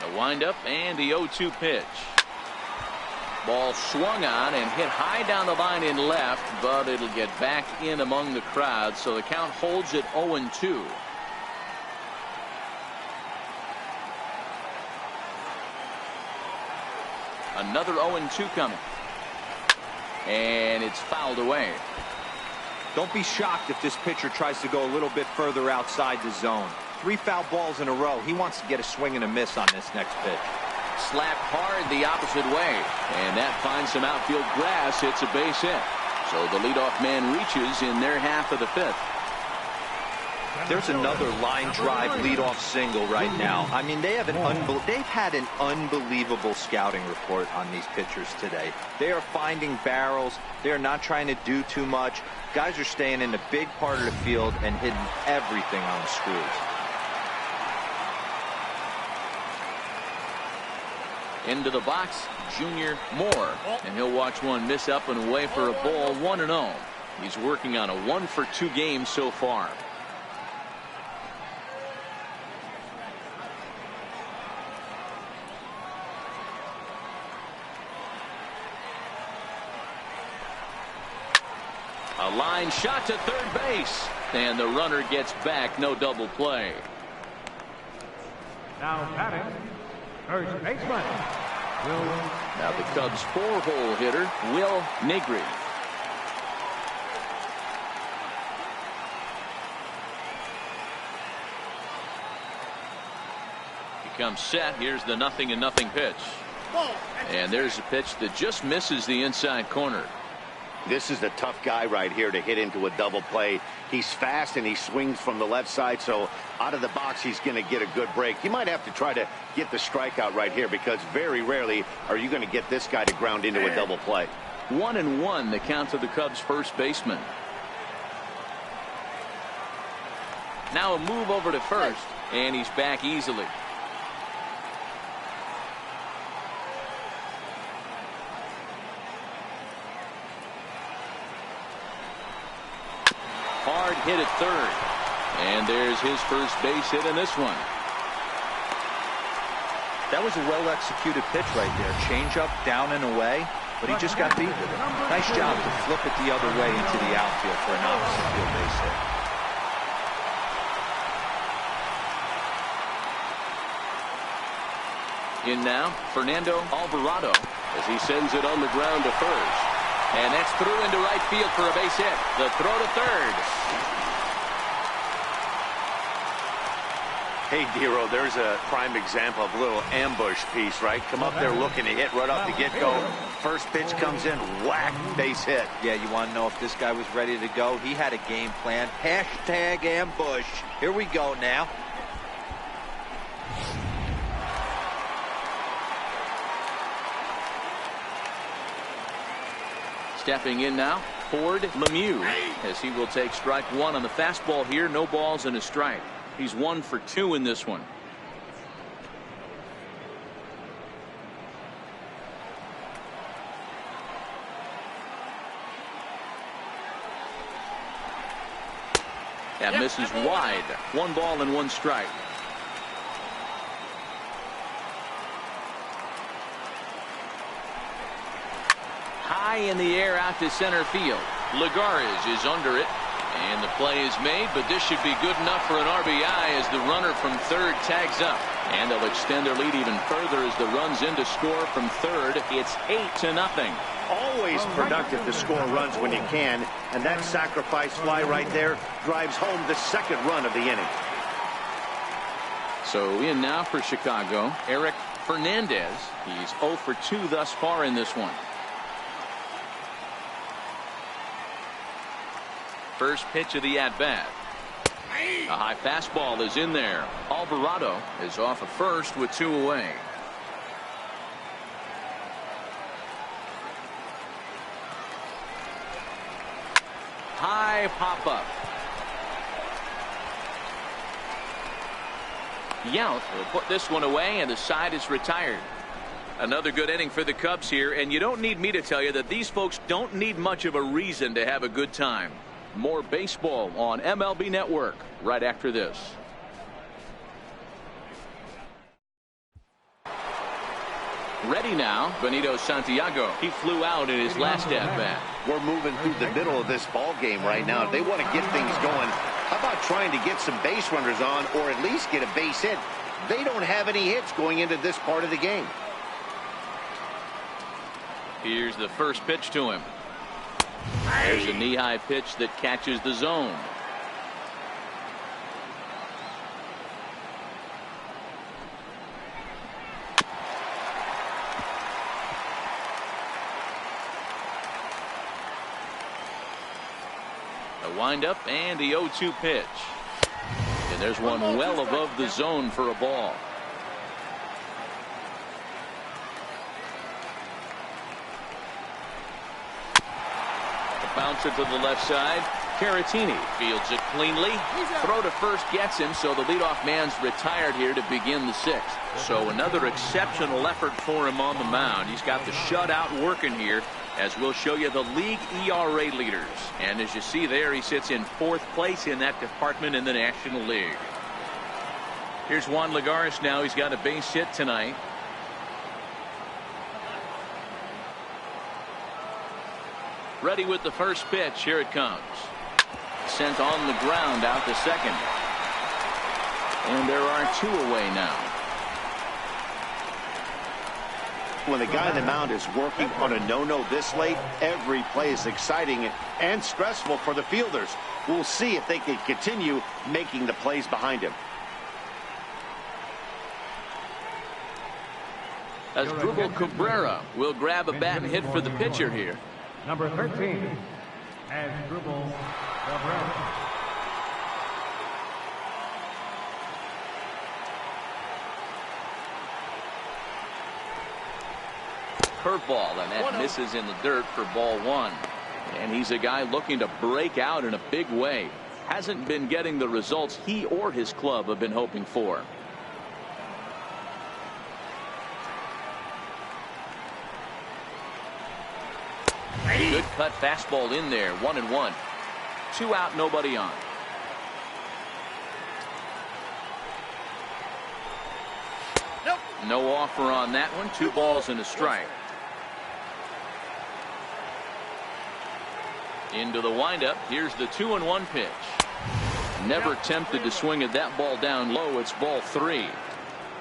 The windup and the 0-2 pitch. Ball swung on and hit high down the line in left, but it'll get back in among the crowd, so the count holds at 0-2. Another 0-2 coming. And it's fouled away. Don't be shocked if this pitcher tries to go a little bit further outside the zone. 3 foul balls in a row. He wants to get a swing and a miss on this next pitch. Slapped hard the opposite way, and that finds some outfield grass. It's a base hit. So the leadoff man reaches in their half of the 5th. There's another line drive leadoff single right now. I mean, they've had an unbelievable scouting report on these pitchers today. They are finding barrels. They are not trying to do too much. Guys are staying in the big part of the field and hitting everything on the screws. Into the box, Junior Moore, and he'll watch one miss up and away for a ball. 1-0. He's working on a 1-for-2 game so far. A line shot to third base. And the runner gets back. No double play. Now batting, first baseman, Will. Now the Cubs' 4-hole hitter, Will Negri. He comes set. Here's the 0-0 pitch. And there's a pitch that just misses the inside corner. This is a tough guy right here to hit into a double play. He's fast and he swings from the left side, so out of the box he's going to get a good break. You might have to try to get the strikeout right here, because very rarely are you going to get this guy to ground into a double play. 1-1 the count to the Cubs' first baseman. Now a move over to first, and he's back easily. Hard hit at third. And there's his first base hit in this one. That was a well-executed pitch right there. Change up, down and away, but he just got beat with it. Nice job to flip it the other way into the outfield for an opposite field base hit. In now, Fernando Alvarado as he sends it on the ground to first. And that's through into right field for a base hit. The throw to third. Hey, Dero, there's a prime example of a little ambush piece, right? Come up there looking to hit right off the get-go. First pitch comes in, whack, base hit. Yeah, you want to know if this guy was ready to go? He had a game plan. Hashtag ambush. Here we go now. Stepping in now, Ford Lemieux, as he will take strike one on the fastball here. No balls and a strike. He's 1 for 2 in this one. That misses wide. 1 ball and 1 strike. High in the air out to center field. Lagares is under it. And the play is made, but this should be good enough for an RBI as the runner from third tags up. And they'll extend their lead even further as the run's in to score from third. It's 8-0. Always productive to score runs when you can, and that sacrifice fly right there drives home the second run of the inning. So in now for Chicago, Eric Fernandez. He's 0 for 2 thus far in this one. First pitch of the at-bat. A high fastball is in there. Alvarado is off of first with 2 away. High pop-up. Yount will put this one away, and the side is retired. Another good inning for the Cubs here, and you don't need me to tell you that these folks don't need much of a reason to have a good time. More baseball on MLB Network right after this. Ready now, Benito Santiago. He flew out in his last at-bat. We're moving through the middle of this ball game right now. If they want to get things going, how about trying to get some base runners on, or at least get a base hit? They don't have any hits going into this part of the game. Here's the first pitch to him. There's a knee-high pitch that catches the zone. A windup and the 0-2 pitch. And there's one well above the zone for a ball. Bounce it to the left side. Caratini fields it cleanly. Throw to first gets him, so the leadoff man's retired here to begin the 6th. So another exceptional effort for him on the mound. He's got the shutout working here, as we'll show you the league ERA leaders. And as you see there, he sits in 4th place in that department in the National League. Here's Juan Lagares now. He's got a base hit tonight. Ready with the first pitch. Here it comes. Sent on the ground out to second. And there are 2 away now. When the guy on the mound is working on a no-no this late, every play is exciting and stressful for the fielders. We'll see if they can continue making the plays behind him. Asdrubal Cabrera will grab a bat and hit for the pitcher here. Number 13, Asdrubal Cabrera. Curveball, and that misses in the dirt for ball 1. And he's a guy looking to break out in a big way. Hasn't been getting the results he or his club have been hoping for. Good cut fastball in there. 1-1. 2 out, nobody on. Nope. No offer on that one. 2 balls and a strike. Into the windup. Here's the 2-1 pitch. Never tempted to swing at that ball down low. It's ball 3.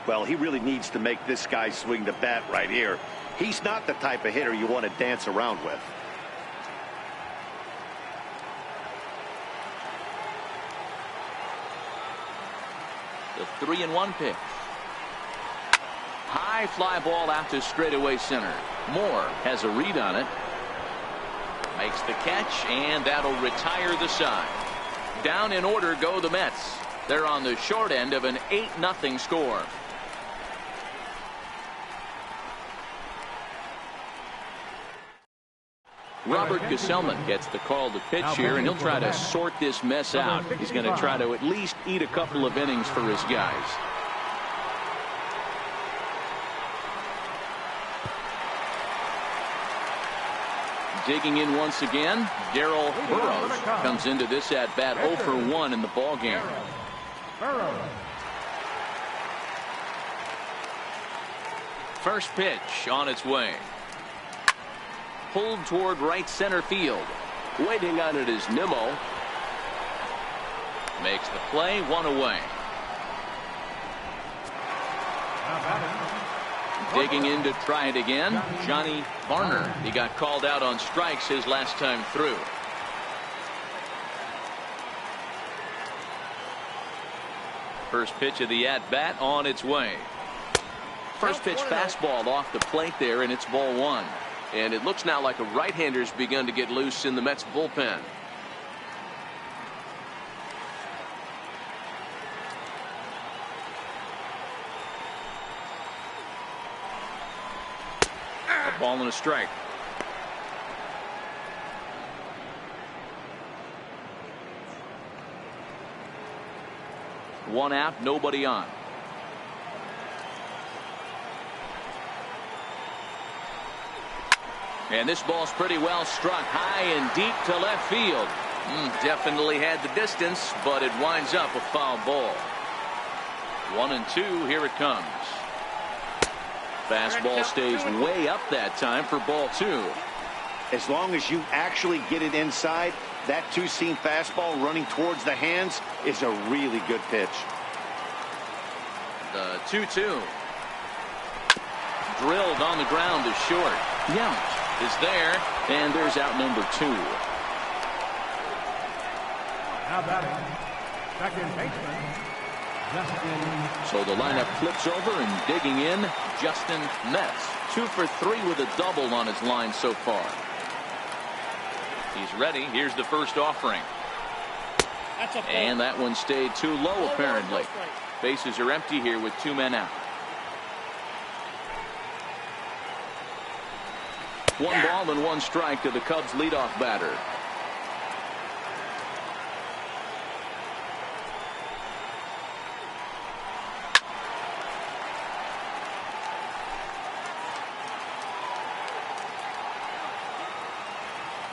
Well, he really needs to make this guy swing the bat right here. He's not the type of hitter you want to dance around with. The 3-1 pitch. High fly ball out to straightaway center. Moore has a read on it. Makes the catch, and that'll retire the side. Down in order go the Mets. They're on the short end of an 8-0 score. Robert Gesellman gets the call to pitch here, and he'll try to sort this mess out. He's going to try to at least eat a couple of innings for his guys. Digging in once again, Darrell Burrows comes into this at bat 0 for 1 in the ball game. First pitch on its way. Pulled toward right center field. Waiting on it is Nimmo. Makes the play, 1 away. Digging in to try it again, Johnny Varner. He got called out on strikes his last time through. First pitch of the at-bat on its way. First pitch fastball off the plate there, and it's ball 1. And it looks now like a right-hander's begun to get loose in the Mets bullpen. A ball and a strike. One out, nobody on. And this ball's pretty well struck high and deep to left field. Definitely had the distance, but it winds up a foul ball. 1-2, here it comes. Fastball stays way up that time for ball 2. As long as you actually get it inside, that two-seam fastball running towards the hands is a really good pitch. The 2-2. Drilled on the ground to short. Yount is there, and there's out number 2. Now batting, second baseman, Justin. So the lineup flips over, and digging in, Justin Metz. 2 for 3 with a double on his line so far. He's ready. Here's the first offering. And that one stayed too low, apparently. Bases are empty here with 2 men out. 1 ball and 1 strike to the Cubs leadoff batter.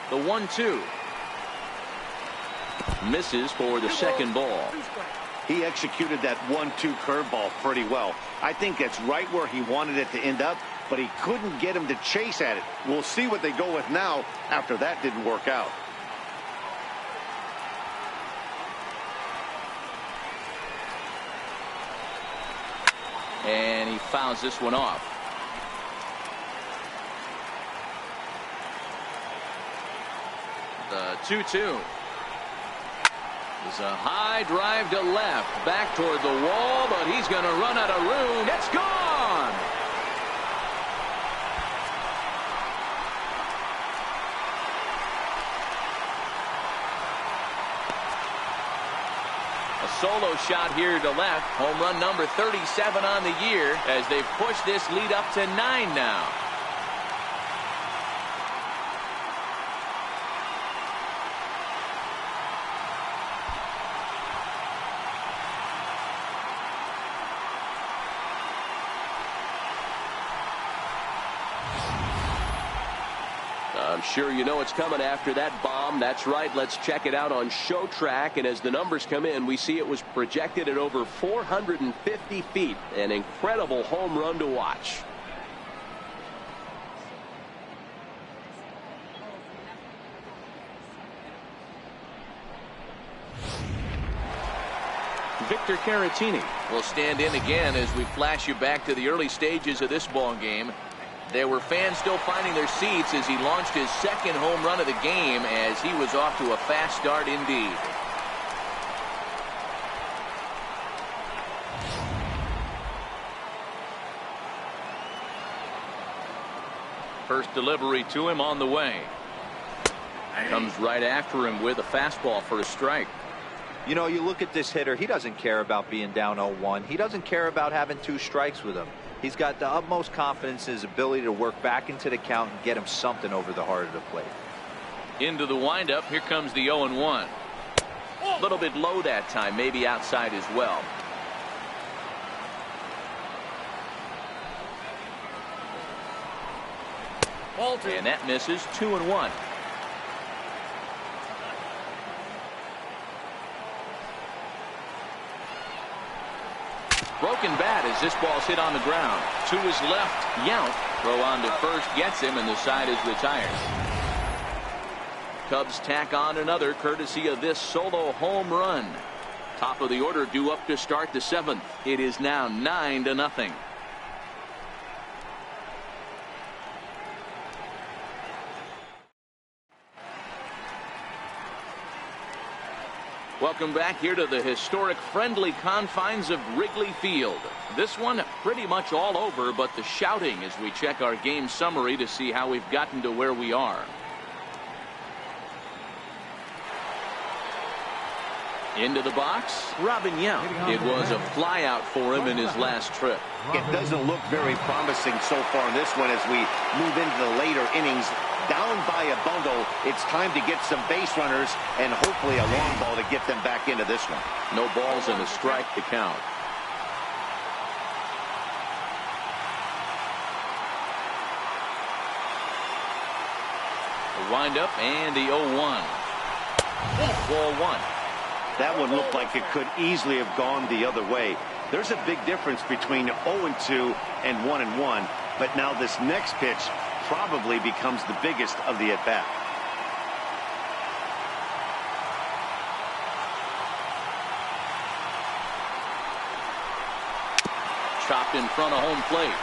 The 1-2 misses for the second ball. He executed that 1-2 curveball pretty well. I think that's right where he wanted it to end up, but he couldn't get him to chase at it. We'll see what they go with now after that didn't work out. And he fouls this one off. The 2-2. It's a high drive to left, back toward the wall, but he's going to run out of room. It's gone! A solo shot here to left. Home run number 37 on the year as they've pushed this lead up to 9 now. I'm sure you know it's coming after that bomb. That's right. Let's check it out on Show Track. And as the numbers come in, we see it was projected at over 450 feet. An incredible home run to watch. Victor Caratini will stand in again as we flash you back to the early stages of this ball game. There were fans still finding their seats as he launched his second home run of the game as he was off to a fast start indeed. First delivery to him on the way. Comes right after him with a fastball for a strike. You know, you look at this hitter, he doesn't care about being down 0-1. He doesn't care about having 2 strikes with him. He's got the utmost confidence in his ability to work back into the count and get him something over the heart of the plate. Into the windup. Here comes the 0-1. A little bit low that time, maybe outside as well. And that misses. 2-1. Broken bat as this ball's hit on the ground. To his left, Yount. Throw on to first gets him, and the side is retired. Cubs tack on another courtesy of this solo home run. Top of the order due up to start the 7th. It is now 9-0. Welcome back here to the historic friendly confines of Wrigley Field. This one pretty much all over, but the shouting as we check our game summary to see how we've gotten to where we are. Into the box, Robin Yount. It was a flyout for him in his last trip. It doesn't look very promising so far in this one as we move into the later innings. Down by a bundle, it's time to get some base runners and hopefully a long ball to get them back into this one. No balls and a strike to count. The windup and the 0-1. Ball 1. That one looked like it could easily have gone the other way. There's a big difference between 0-2 and 1-1, but now this next pitch probably becomes the biggest of the at-bat. Chopped in front of home plate.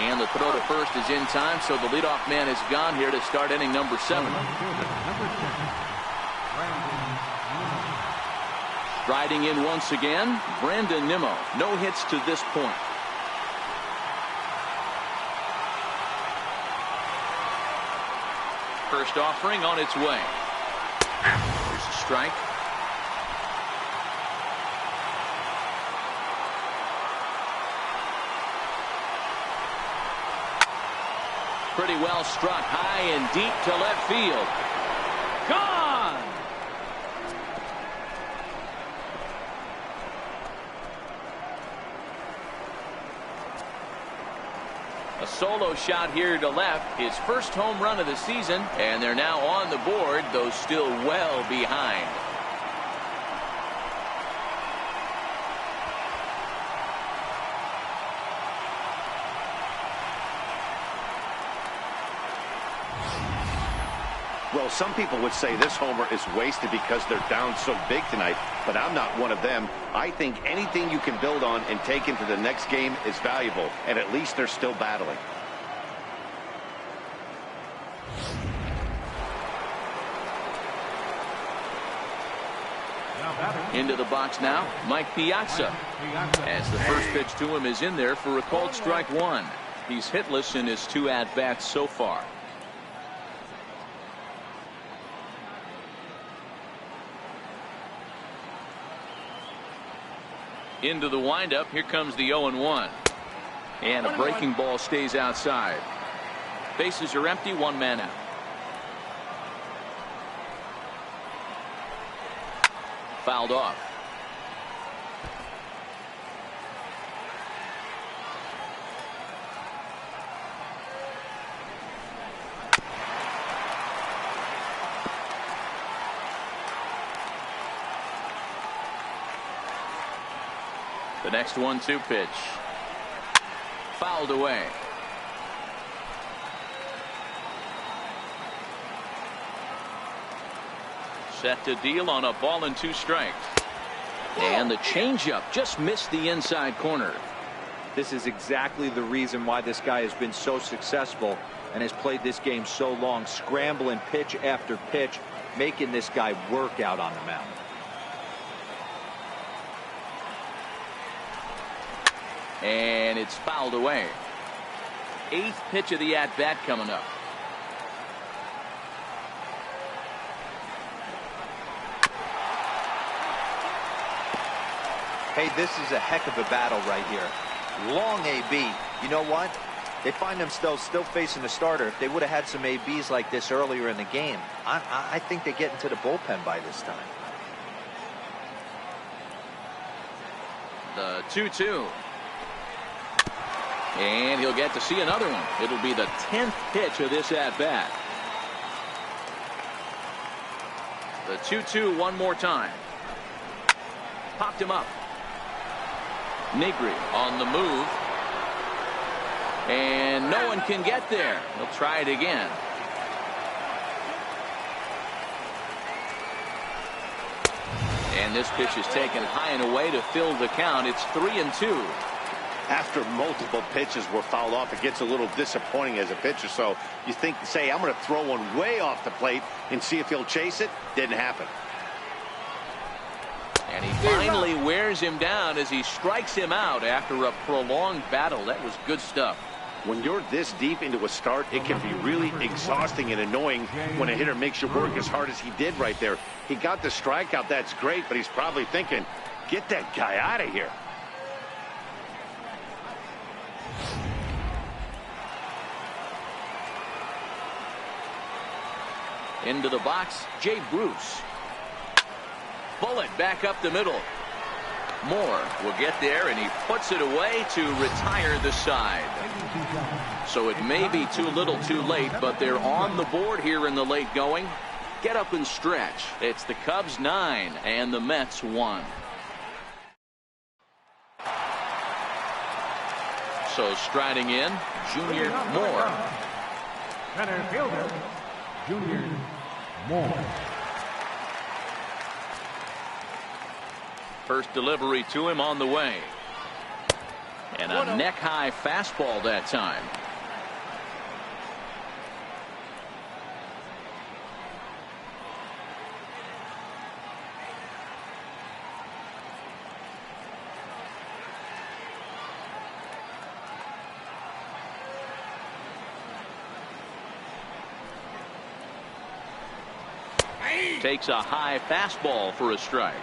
And the throw to first is in time, so the leadoff man is gone here to start inning number 7. Riding in once again, Brandon Nimmo. No hits to this point. First offering on its way. There's a strike. Pretty well struck high and deep to left field. Gone! A solo shot here to left, his first home run of the season, and they're now on the board, though still well behind. Well, some people would say this homer is wasted because they're down so big tonight, but I'm not one of them. I think anything you can build on and take into the next game is valuable, and at least they're still battling. Into the box now, Mike Piazza. As the first pitch to him is in there for a called strike one. He's hitless in his 2 at-bats so far. Into the windup. Here comes the 0-1. And a breaking ball stays outside. Bases are empty, 1 man out. Fouled off. The next 1-2 pitch. Fouled away. Set to deal on a ball and 2 strikes. And the changeup just missed the inside corner. This is exactly the reason why this guy has been so successful and has played this game so long, scrambling pitch after pitch, making this guy work out on the mound. And it's fouled away. 8th pitch of the at-bat coming up. Hey, this is a heck of a battle right here. Long AB. You know what? They find themselves still facing the starter. If they would have had some ABs like this earlier in the game, I think they get into the bullpen by this time. The 2-2. And he'll get to see another one. It'll be the 10th pitch of this at-bat. The 2-2 one more time. Popped him up. Negri on the move. And no one can get there. He'll try it again. And this pitch is taken high and away to fill the count. It's 3-2. After multiple pitches were fouled off, it gets a little disappointing as a pitcher. So you think, say, I'm going to throw one way off the plate and see if he'll chase it. Didn't happen. And he finally wears him down as he strikes him out after a prolonged battle. That was good stuff. When you're this deep into a start, it can be really exhausting and annoying when a hitter makes you work as hard as he did right there. He got the strikeout. That's great, but he's probably thinking, get that guy out of here. Into the box, Jay Bruce. Bullet back up the middle. Moore will get there, and he puts it away to retire the side. So it may be too little too late, but they're on the board here in the late going. Get up and stretch. It's the Cubs 9 and the Mets 1. So striding in, Junior Moore. Center fielder, Junior Moore. First delivery to him on the way. And a neck-high fastball that time. Takes a high fastball for a strike.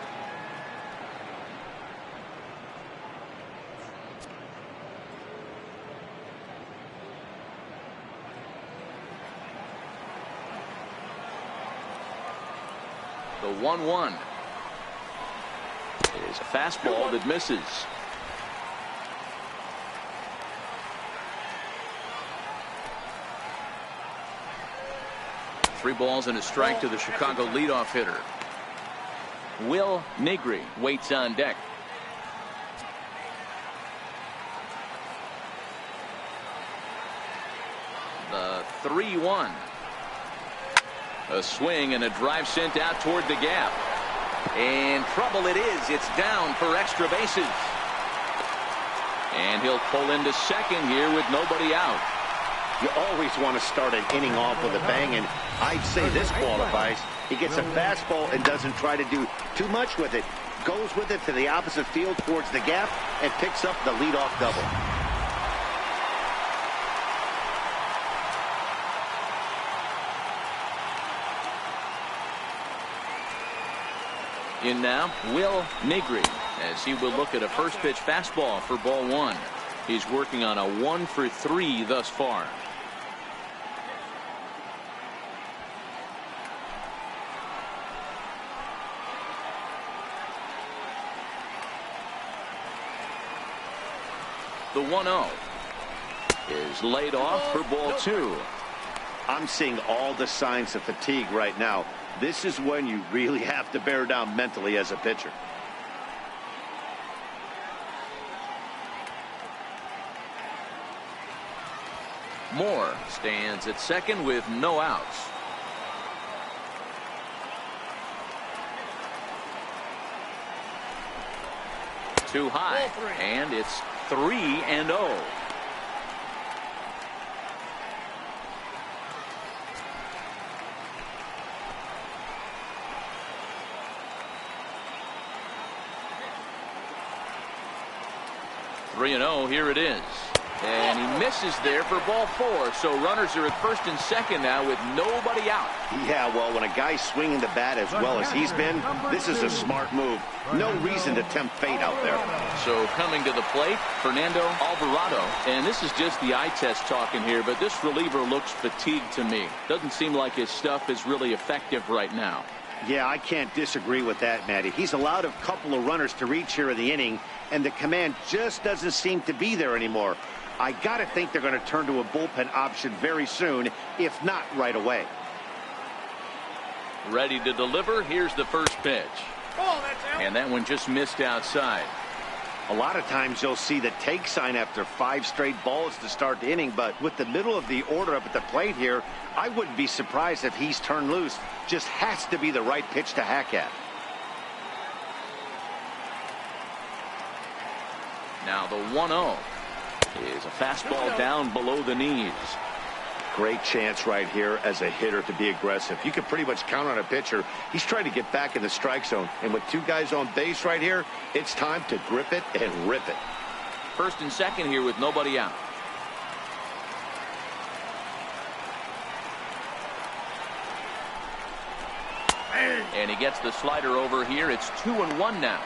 The 1-1 is a fastball that misses. Three balls and a strike to the Chicago leadoff hitter. Will Negri waits on deck. The 3-1. A swing and a drive sent out toward the gap. And trouble it is. It's down for extra bases. And he'll pull into second here with nobody out. You always want to start an inning off with a bang, and I'd say this qualifies. He gets a fastball and doesn't try to do too much with it. Goes with it to the opposite field towards the gap and picks up the leadoff double. In now, Will Negri, as he will look at a first pitch fastball for ball one. He's working on a 1-for-3 thus far. The 1-0 is laid off for ball two. I'm seeing all the signs of fatigue right now. This is when you really have to bear down mentally as a pitcher. Moore stands at second with no outs. Too high, and it's 3-0. Here it is. And he misses there for ball four. So runners are at first and second now with nobody out. Yeah, well, when a guy's swinging the bat as well as he's been, this is a smart move. No reason to tempt fate out there. So coming to the plate, Fernando Alvarado. And this is just the eye test talking here, but this reliever looks fatigued to me. Doesn't seem like his stuff is really effective right now. Yeah, I can't disagree with that, Matty. He's allowed a couple of runners to reach here in the inning, and the command just doesn't seem to be there anymore. I got to think they're going to turn to a bullpen option very soon, if not right away. Ready to deliver. Here's the first pitch. Oh, that's out. And that one just missed outside. A lot of times you'll see the take sign after 5 straight balls to start the inning, but with the middle of the order up at the plate here, I wouldn't be surprised if he's turned loose. Just has to be the right pitch to hack at. Now the 1-0 is a fastball down below the knees. Great chance right here as a hitter to be aggressive. You can pretty much count on a pitcher. He's trying to get back in the strike zone. And with 2 guys on base right here, it's time to grip it and rip it. First and second here with nobody out. And he gets the slider over here. It's 2-1 now.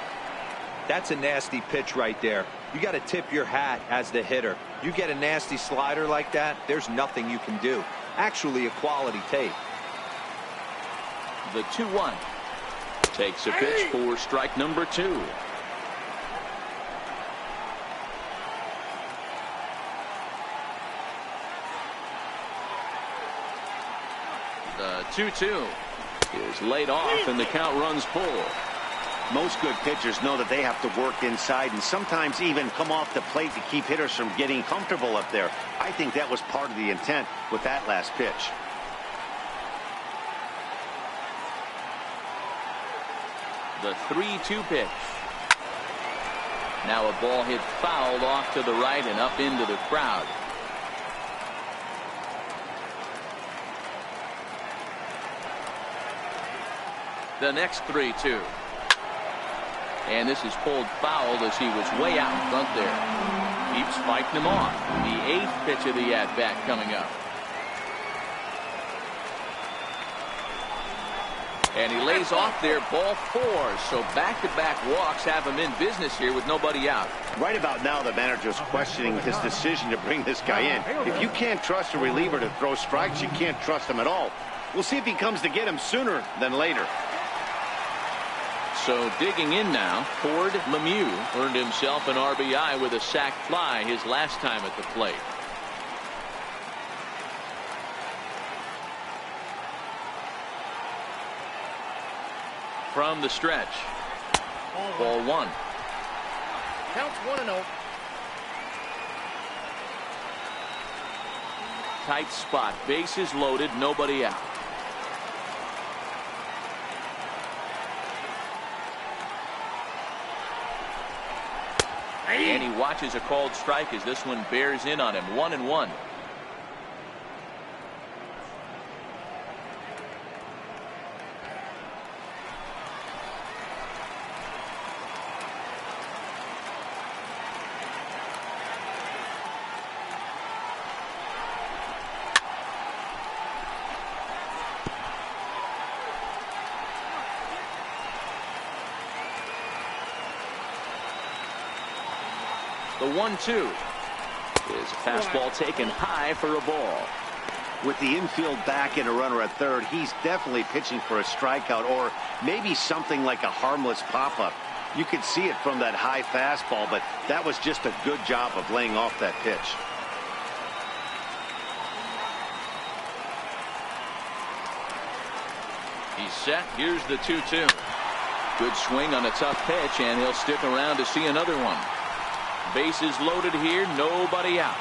That's a nasty pitch right there. You got to tip your hat as the hitter. You get a nasty slider like that, there's nothing you can do. Actually, a quality take. The 2-1 takes a pitch for strike number 2. The 2-2 is laid off, and the count runs full. Most good pitchers know that they have to work inside and sometimes even come off the plate to keep hitters from getting comfortable up there. I think that was part of the intent with that last pitch. The 3-2 pitch. Now a ball hit fouled off to the right and up into the crowd. The next 3-2. And this is pulled foul as he was way out in front there. Keeps fighting him off. The 8th pitch of the at-bat coming up. And he lays off there, ball 4. So back-to-back walks have him in business here with nobody out. Right about now, the manager's questioning his decision to bring this guy in. If you can't trust a reliever to throw strikes, you can't trust him at all. We'll see if he comes to get him sooner than later. So digging in now, Ford Lemieux earned himself an RBI with a sac fly his last time at the plate. From the stretch, ball 1. Counts 1-0. Tight spot, bases loaded, nobody out. And he watches a called strike as this one bears in on him. 1-1. The 1-2 is a fastball taken high for a ball. With the infield back and a runner at third, he's definitely pitching for a strikeout or maybe something like a harmless pop-up. You could see it from that high fastball, but that was just a good job of laying off that pitch. He's set. Here's the 2-2. Good swing on a tough pitch, and he'll stick around to see another one. Bases loaded here, nobody out.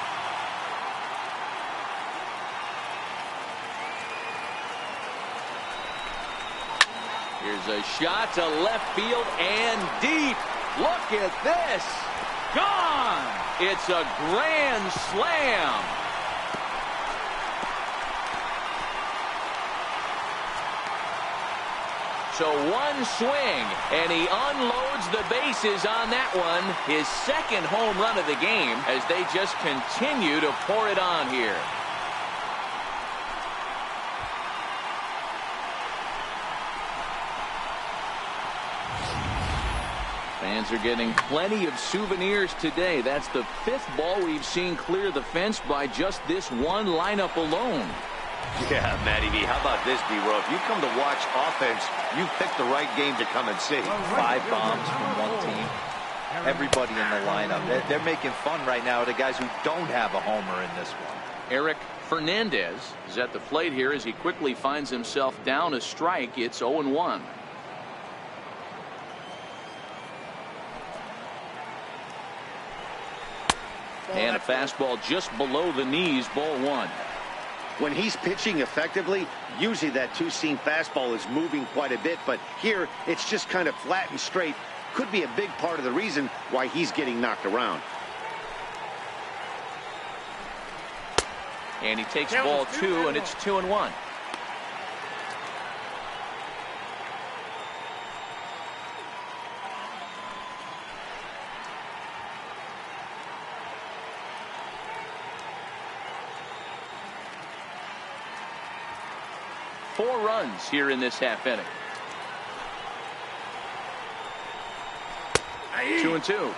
Here's a shot to left field and deep. Look at this. Gone. It's a grand slam. So one swing, and he unloads the bases on that one. His second home run of the game as they just continue to pour it on here. Fans are getting plenty of souvenirs today. That's the 5th ball we've seen clear the fence by just this one lineup alone. Yeah, Matty V, how about this, B-Row? If you come to watch offense, you picked the right game to come and see. 5 bombs from one team. Everybody in the lineup. They're making fun right now of the guys who don't have a homer in this one. Eric Fernandez is at the plate here as he quickly finds himself down a strike. It's 0-1. And a fastball just below the knees, ball 1. When he's pitching effectively, usually that two-seam fastball is moving quite a bit, but here it's just kind of flat and straight. Could be a big part of the reason why he's getting knocked around. And he takes ball 2, and it's 2-1. Four runs here in this half inning. 2-2.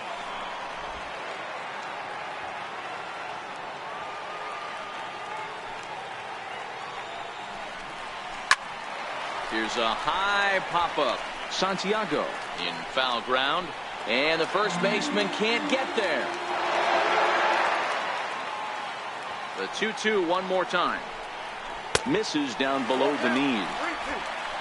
Here's a high pop-up. Santiago in foul ground, and the first baseman can't get there. The 2-2 one more time. Misses down below the knees.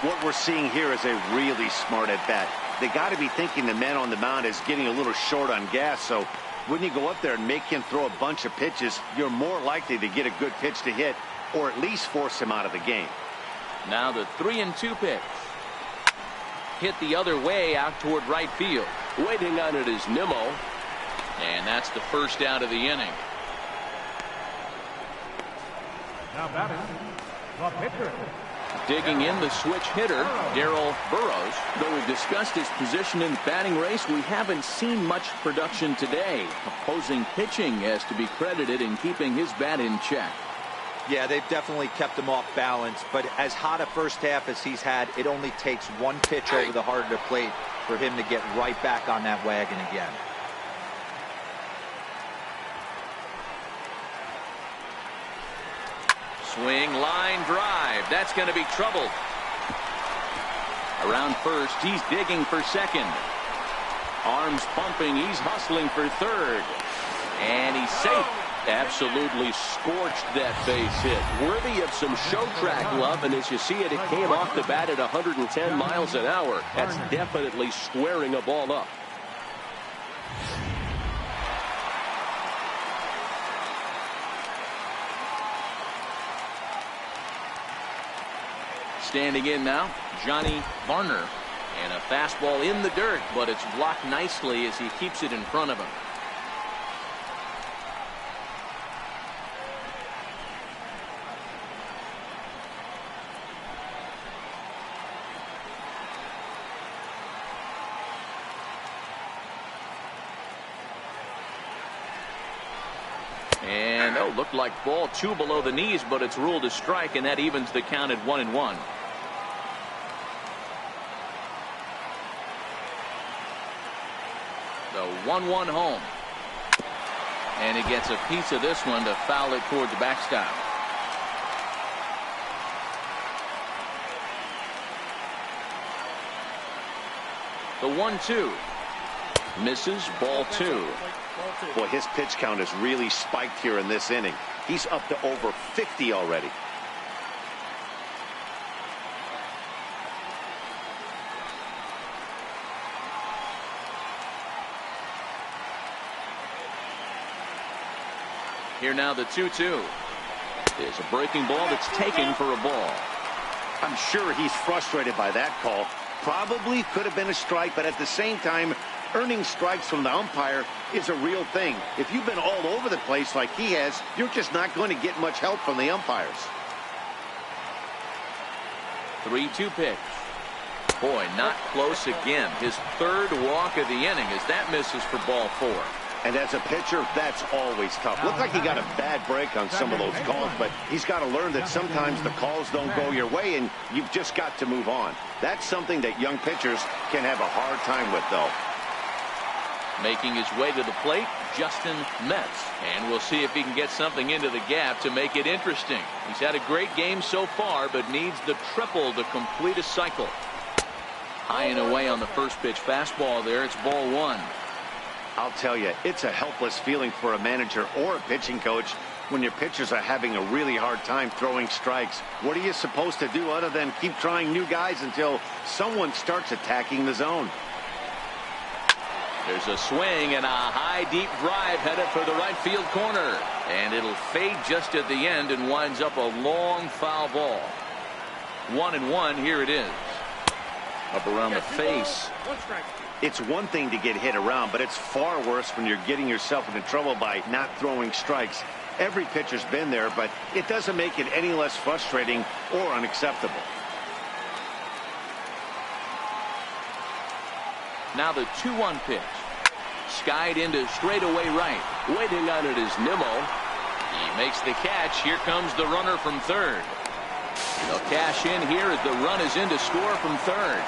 What we're seeing here is a really smart at-bat. They got to be thinking the man on the mound is getting a little short on gas, so when you go up there and make him throw a bunch of pitches, you're more likely to get a good pitch to hit or at least force him out of the game. Now the 3-2 pitch. Hit the other way out toward right field. Waiting on it is Nimmo. And that's the first out of the inning. Now batting, the pitcher. Digging in the switch hitter, Darryl Burrows. Though we've discussed his position in the batting race, we haven't seen much production today. Opposing pitching has to be credited in keeping his bat in check. Yeah, they've definitely kept him off balance, but as hot a first half as he's had, it only takes one pitch over the heart of the plate for him to get right back on that wagon again. Swing, line drive. That's going to be trouble. Around first, he's digging for second. Arms pumping, he's hustling for third. And he's safe. Absolutely scorched that base hit. Worthy of some show track love, and as you see it, it came off the bat at 110 miles an hour. That's definitely squaring a ball up. Standing in now, Johnny Varner. And a fastball in the dirt, but it's blocked nicely as he keeps it in front of him. Looked like ball 2 below the knees, but it's ruled a strike, and that evens the count at 1-1. The 1-1 home. And he gets a piece of this one to foul it toward the backstop. The 1-2. Misses, ball 2. Boy, his pitch count has really spiked here in this inning. He's up to over 50 already. Here now the 2-2. Is a breaking ball that's taken for a ball. I'm sure he's frustrated by that call. Probably could have been a strike, but at the same time, earning strikes from the umpire is a real thing. If you've been all over the place like he has, you're just not going to get much help from the umpires. 3-2 pitch. Boy, not close again. His third walk of the inning as that misses for ball 4. And as a pitcher, that's always tough. Looked like he got a bad break on some of those calls, but he's got to learn that sometimes the calls don't go your way, and you've just got to move on. That's something that young pitchers can have a hard time with, though. Making his way to the plate, Justin Metz. And we'll see if he can get something into the gap to make it interesting. He's had a great game so far, but needs the triple to complete a cycle. High and away on the first pitch fastball there. It's ball 1. I'll tell you, it's a helpless feeling for a manager or a pitching coach when your pitchers are having a really hard time throwing strikes. What are you supposed to do other than keep trying new guys until someone starts attacking the zone? There's a swing and a high deep drive headed for the right field corner, and it'll fade just at the end and winds up a long foul ball. 1-1. Here it is. Up around the face. It's one thing to get hit around, but it's far worse when you're getting yourself into trouble by not throwing strikes. Every pitcher's been there, but it doesn't make it any less frustrating or unacceptable. Now the 2-1 pitch. Skied into straightaway right. Waiting on it is Nimmo. He makes the catch. Here comes the runner from third. They'll cash in here as the run is in to score from third.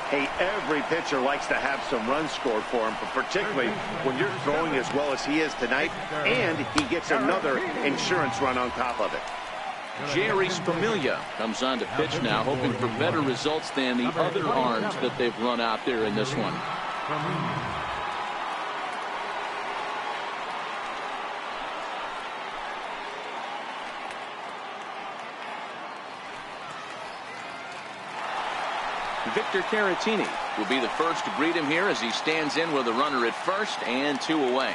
Hey, every pitcher likes to have some runs scored for him, but particularly when you're throwing as well as he is tonight, and he gets another insurance run on top of it. Jerry Spamiglia comes on to pitch now, hoping for better results than the other arms that they've run out there in this one. Victor Caratini will be the first to greet him here as he stands in with a runner at first and 2 away.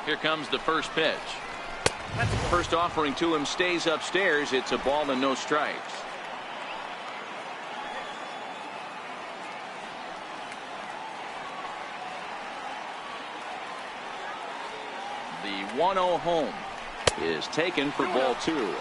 Here comes the first pitch. First offering to him stays upstairs. It's a ball and no strikes. The 1-0 home is taken for ball 2.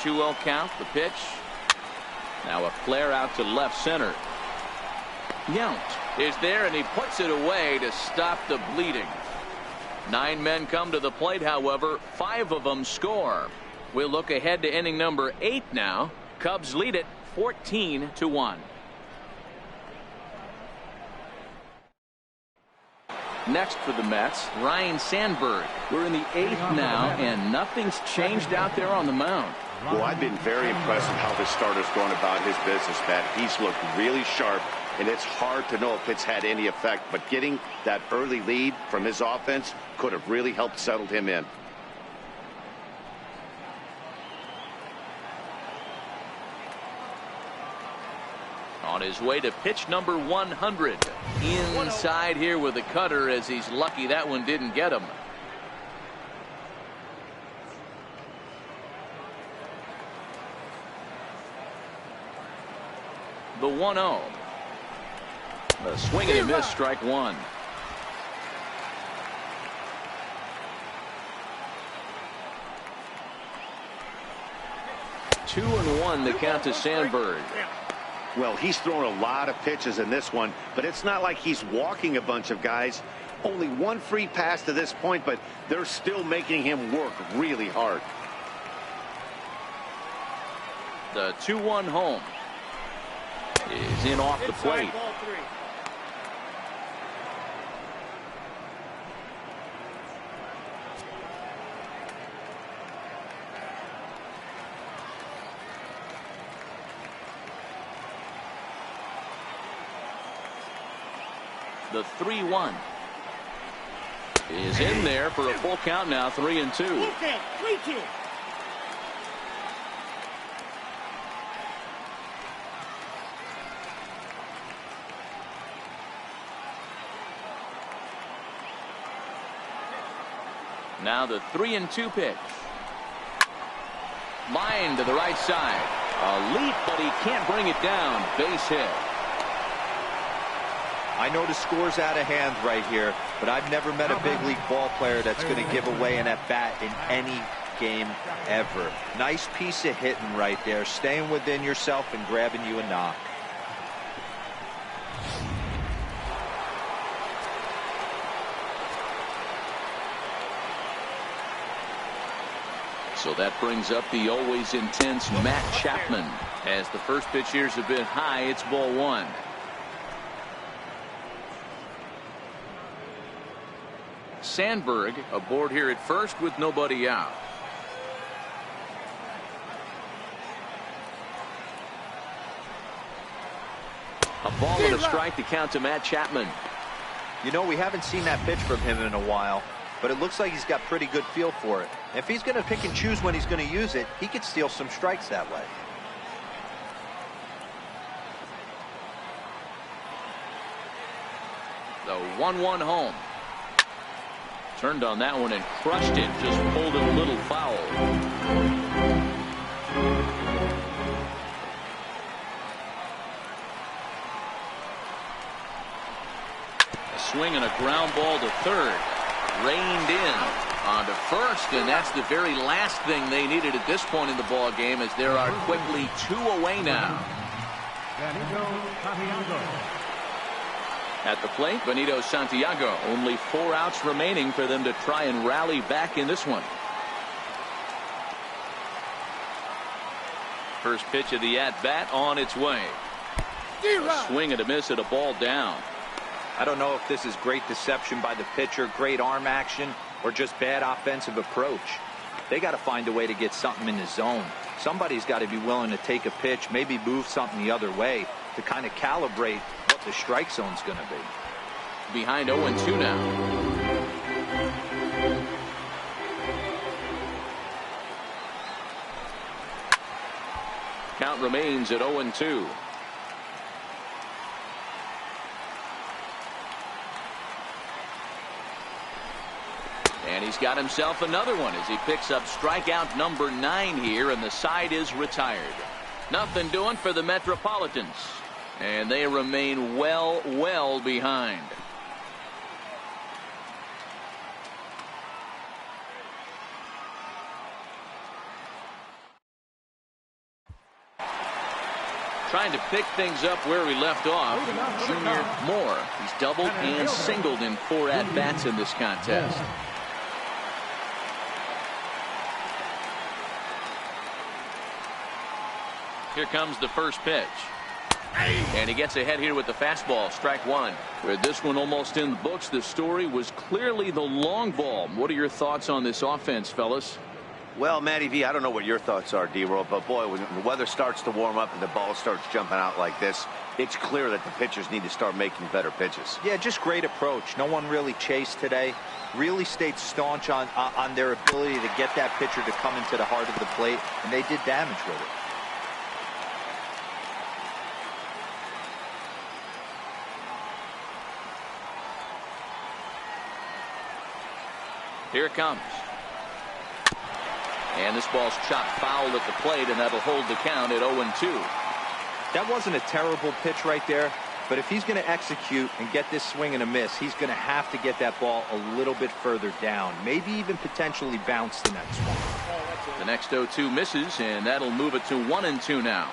Two-0 count. The pitch. Now a flare out to left center. Yount is there, and he puts it away to stop the bleeding. 9 men come to the plate, however. 5 of them score. We'll look ahead to inning number 8 now. Cubs lead it 14-1. Next for the Mets, Ryan Sandberg. We're in the 8th now, and nothing's changed out there on the mound. Well, I've been very impressed with how this starter's going about his business, Pat. He's looked really sharp, and it's hard to know if it's had any effect, but getting that early lead from his offense could have really helped settle him in. On his way to pitch number 100. Inside here with a cutter, as he's lucky that one didn't get him. The 1-0. A swing and a miss, strike one. Two and one, the count to Sandberg. Well, he's thrown a lot of pitches in this one, but it's not like he's walking a bunch of guys. Only one free pass to this point, but they're still making him work really hard. The 2-1 home is in off the plate. The 3-1 is in there for a full count now, 3-2. 3-2. Now the 3-2 pitch. Line to the right side. A leap, but he can't bring it down. Base hit. I know the score's out of hand right here, but I've never met a big league ball player that's going to give away an at-bat in any game ever. Nice piece of hitting right there, staying within yourself and grabbing you a knock. So that brings up the always intense Matt Chapman. As the first pitch here is a bit high, it's ball one. Sandberg aboard here at first with nobody out. A ball and a strike to count to Matt Chapman. You know, we haven't seen that pitch from him in a while, but it looks like he's got pretty good feel for it. If he's going to pick and choose when he's going to use it, he could steal some strikes that way. The 1-1 home. Turned on that one and crushed it. Just pulled it a little foul. A swing and a ground ball to third. Reined in onto first, and that's the very last thing they needed at this point in the ball game, as there are quickly two away now. At the plate, Benito Santiago. Only 4 outs remaining for them to try and rally back in this one. First pitch of the at-bat on its way. A swing and a miss at a ball down. I don't know if this is great deception by the pitcher, great arm action, or just bad offensive approach. They got to find a way to get something in the zone. Somebody's got to be willing to take a pitch, maybe move something the other way to kind of calibrate what the strike zone's going to be. Behind 0-2 now. Count remains at 0-2. And he's got himself another one as he picks up strikeout number 9 here, and the side is retired. Nothing doing for the Metropolitans, and they remain well behind. Trying to pick things up where we left off, Junior Moore. He's doubled and singled in 4 at-bats in this contest. Here comes the first pitch. And he gets ahead here with the fastball, strike one. With this one almost in the books, the story was clearly the long ball. What are your thoughts on this offense, fellas? Well, Matty V, I don't know what your thoughts are, D-Roll, but boy, when the weather starts to warm up and the ball starts jumping out like this, it's clear that the pitchers need to start making better pitches. Yeah, just great approach. No one really chased today. Really stayed staunch on their ability to get that pitcher to come into the heart of the plate, and they did damage with it. Here it comes. And this ball's chopped foul at the plate, and that'll hold the count at 0-2. That wasn't a terrible pitch right there, but if he's going to execute and get this swing and a miss, he's going to have to get that ball a little bit further down, maybe even potentially bounce the next one. The next 0-2 misses, and that'll move it to 1-2 now.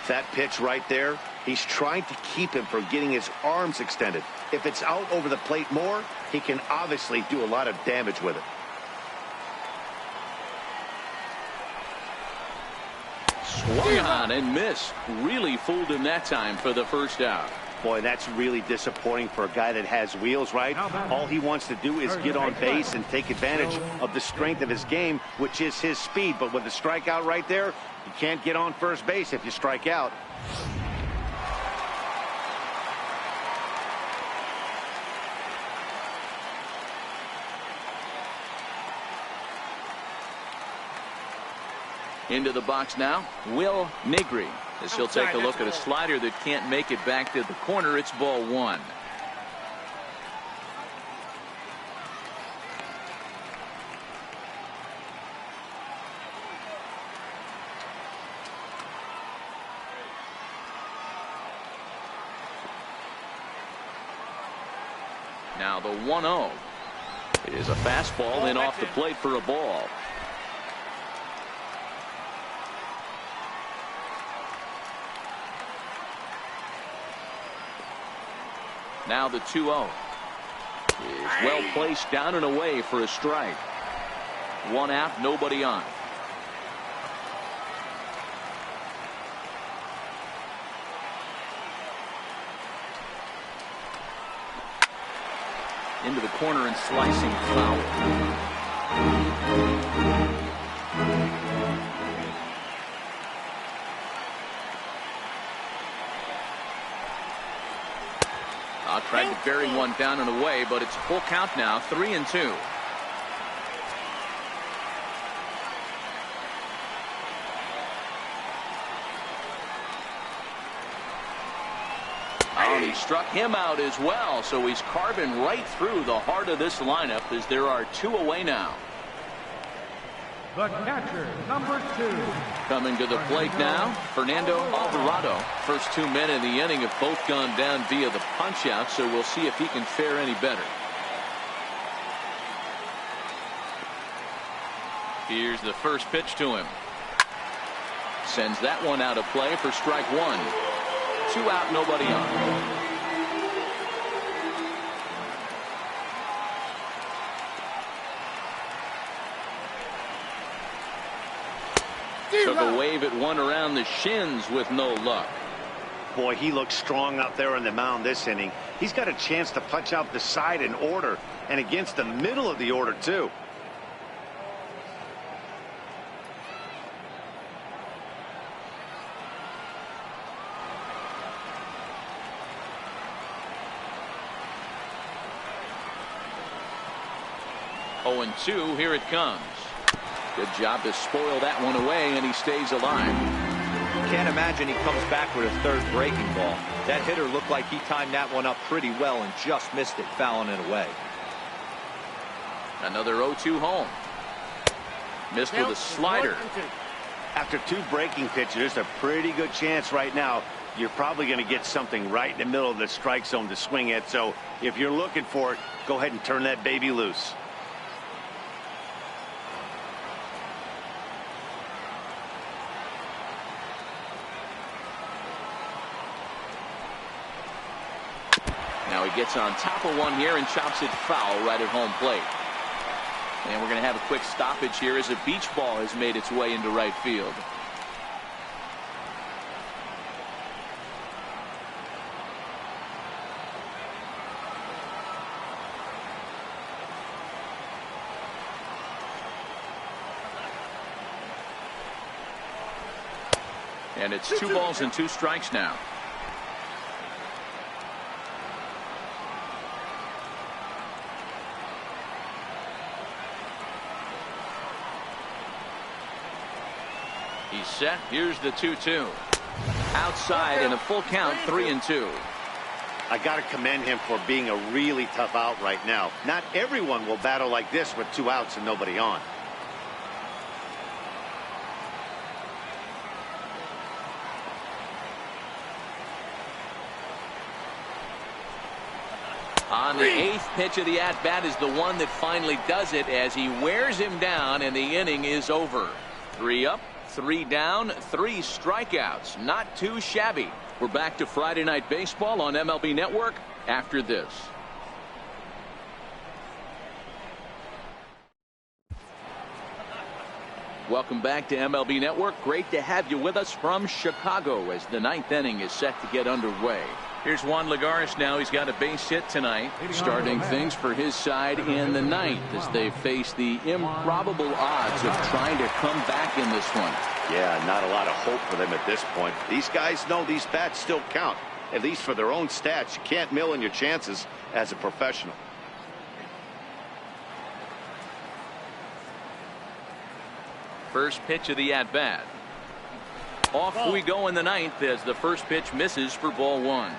That pitch right there, he's trying to keep him from getting his arms extended. If it's out over the plate more, he can obviously do a lot of damage with it. Swung on and missed. Really fooled him that time for the first out. Boy, that's really disappointing for a guy that has wheels, right? All he wants to do is get on base and take advantage of the strength of his game, which is his speed. But with a strikeout right there, you can't get on first base if you strike out. Into the box now, Will Negri, as he'll take a look at a slider that can't make it back to the corner. It's ball one. Now the 1-0. It is a fastball in off the plate for a ball. Now the 2-0 is well placed down and away for a strike. One out, nobody on. Into the corner and slicing foul. Tried to bury one down and away, but it's full count now, 3-2. Oh, he struck him out as well, so he's carving right through the heart of this lineup as there are two away now. The catcher, number 2. Coming to the plate now, Fernando Alvarado. First 2 men in the inning have both gone down via the punch-out, so we'll see if he can fare any better. Here's the first pitch to him. Sends that one out of play for strike one. 2 out, nobody on. Took a wave at one around the shins with no luck. Boy, he looks strong out there on the mound this inning. He's got a chance to punch out the side in order, and against the middle of the order, too. Oh, and 2, here it comes. Good job to spoil that one away, and he stays alive. Can't imagine he comes back with a third breaking ball. That hitter looked like he timed that one up pretty well and just missed it, fouling it away. Another 0-2 home. Missed with a slider. After 2 breaking pitches, there's a pretty good chance right now you're probably going to get something right in the middle of the strike zone to swing at. So if you're looking for it, go ahead and turn that baby loose. Now he gets on top of one here and chops it foul right at home plate. And we're going to have a quick stoppage here as a beach ball has made its way into right field. And it's 2 balls and 2 strikes now. He's set. Here's the 2-2. Outside in a full count, 3-2. I got to commend him for being a really tough out right now. Not everyone will battle like this with 2 outs and nobody on. On the 8th pitch of the at-bat is the one that finally does it as he wears him down, and the inning is over. 3 up, 3 down, 3 strikeouts. Not too shabby. We're back to Friday Night Baseball on MLB Network after this. Welcome back to MLB Network. Great to have you with us from Chicago as the 9th inning is set to get underway. Here's Juan Lagares now. He's got a base hit tonight, starting things for his side in the 9th as they face the improbable odds of trying to come back in this one. Yeah, not a lot of hope for them at this point. These guys know these bats still count, at least for their own stats. You can't mill in your chances as a professional. First pitch of the at-bat. Off we go in the 9th as the first pitch misses for ball 1.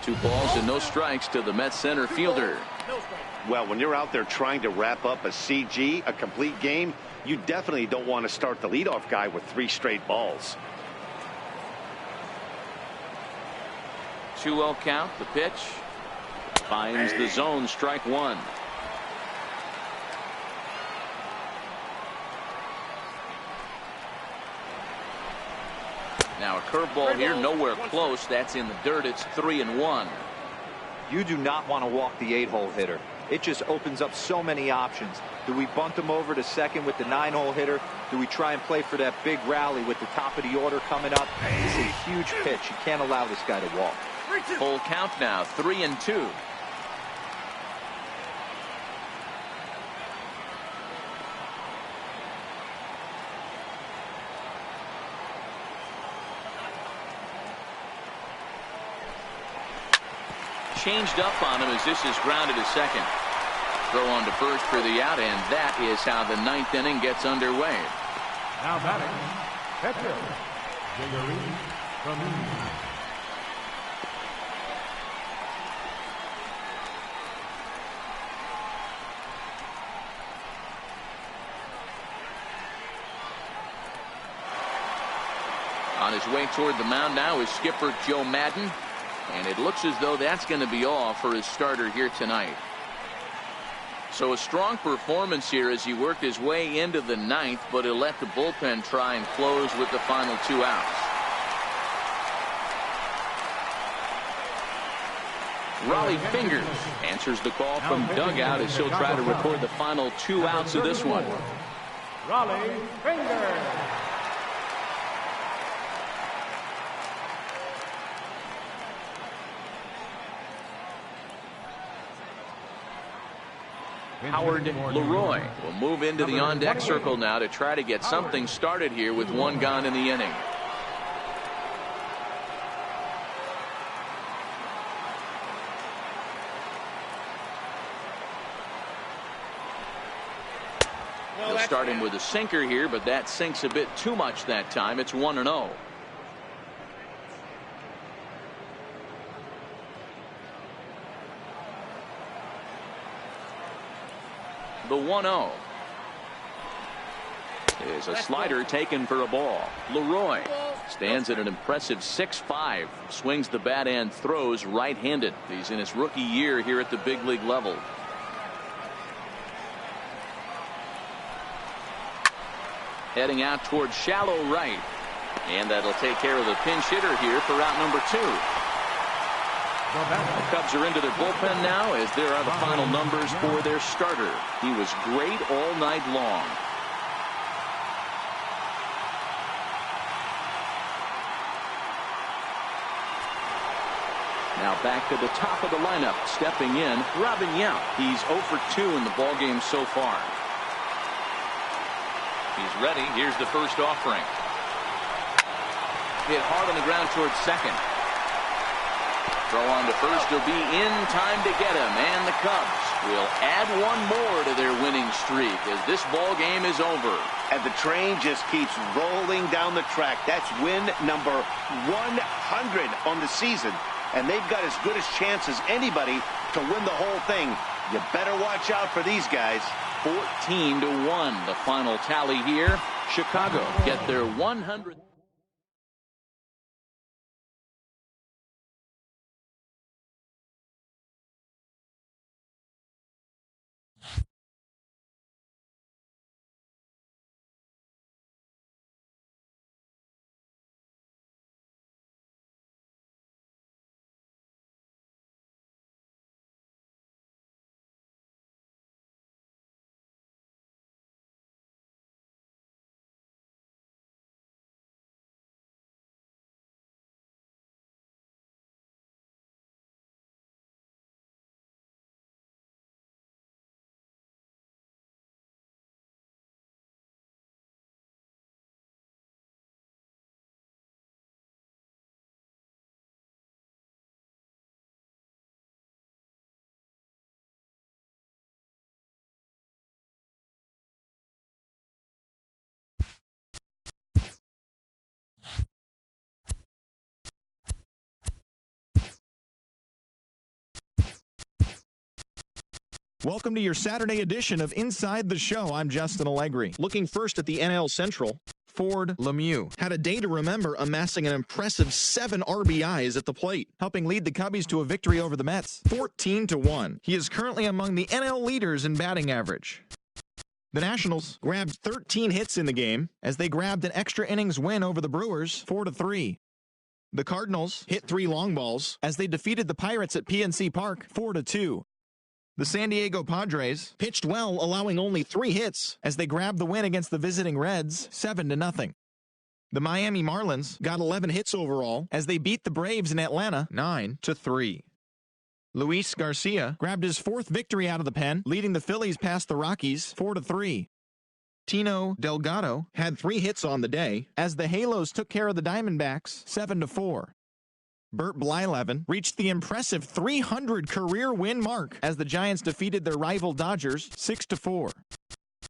Two balls and no strikes to the Mets center fielder. Well, when you're out there trying to wrap up a CG, a complete game, you definitely don't want to start the leadoff guy with 3 straight balls. 2-0 count. The pitch finds the zone. Strike 1. Now a curveball here, nowhere close. That's in the dirt. It's 3-1. You do not want to walk the 8-hole hitter. It just opens up so many options. Do we bunt him over to second with the 9-hole hitter? Do we try and play for that big rally with the top of the order coming up? It's a huge pitch. You can't allow this guy to walk. Full count now, 3-2. Changed up on him as this is grounded to second. Throw on to first for the out, and that is how the 9th inning gets underway. Now batting, catcher, Gregory from India. On his way toward the mound now is skipper Joe Madden. And it looks as though that's going to be all for his starter here tonight. So a strong performance here as he worked his way into the 9th, but he'll let the bullpen try and close with the final 2 outs. Raleigh Fingers answers the call from dugout as he'll try to record the final 2 outs of this one. Raleigh Fingers. Howard Leroy will move into the on-deck circle now to try to get something started here with 1 gone in the inning. He'll start him with a sinker here, but that sinks a bit too much that time. It's 1-0. The 1-0 is a slider taken for a ball. Leroy stands at an impressive 6'5", swings the bat and throws right-handed. He's in his rookie year here at the big league level. Heading out towards shallow right, and that'll take care of the pinch hitter here for out number 2. The Cubs are into their bullpen now as there are the final numbers for their starter. He was great all night long. Now back to the top of the lineup, stepping in, Robin Yount. He's 0 for 2 in the ballgame so far. He's ready. Here's the first offering. Hit hard on the ground towards second. Throw on to first. He'll be in time to get him, and the Cubs will add 1 more to their winning streak as this ball game is over. And the train just keeps rolling down the track. That's win number 100 on the season, and they've got as good a chance as anybody to win the whole thing. You better watch out for these guys. 14-1, the final tally here. Chicago get their 100th. Welcome to your Saturday edition of Inside the Show. I'm Justin Allegri. Looking first at the NL Central, Ford Lemieux had a day to remember, amassing an impressive 7 RBIs at the plate, helping lead the Cubbies to a victory over the Mets, 14-1. He is currently among the NL leaders in batting average. The Nationals grabbed 13 hits in the game as they grabbed an extra innings win over the Brewers, 4-3. The Cardinals hit 3 long balls as they defeated the Pirates at PNC Park, 4-2. The San Diego Padres pitched well, allowing only 3 hits as they grabbed the win against the visiting Reds, 7-0. The Miami Marlins got 11 hits overall as they beat the Braves in Atlanta, 9-3. Luis Garcia grabbed his 4th victory out of the pen, leading the Phillies past the Rockies, 4-3. Tino Delgado had 3 hits on the day as the Halos took care of the Diamondbacks, 7-4. Bert Blyleven reached the impressive 300 career win mark as the Giants defeated their rival Dodgers 6-4.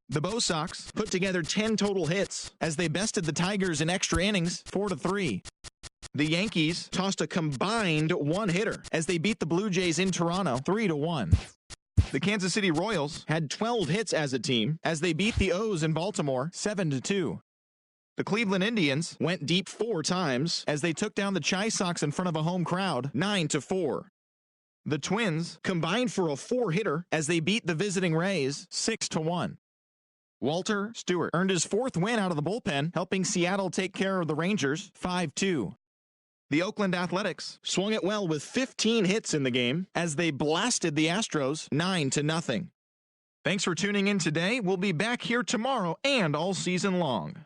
The Bo Sox put together 10 total hits as they bested the Tigers in extra innings 4-3. The Yankees tossed a combined 1-hitter as they beat the Blue Jays in Toronto 3-1. The Kansas City Royals had 12 hits as a team as they beat the O's in Baltimore 7-2. The Cleveland Indians went deep 4 times as they took down the Chi Sox in front of a home crowd 9-4. The Twins combined for a 4-hitter as they beat the visiting Rays 6-1. Walter Stewart earned his 4th win out of the bullpen, helping Seattle take care of the Rangers 5-2. The Oakland Athletics swung it well with 15 hits in the game as they blasted the Astros 9-0. Thanks for tuning in today. We'll be back here tomorrow and all season long.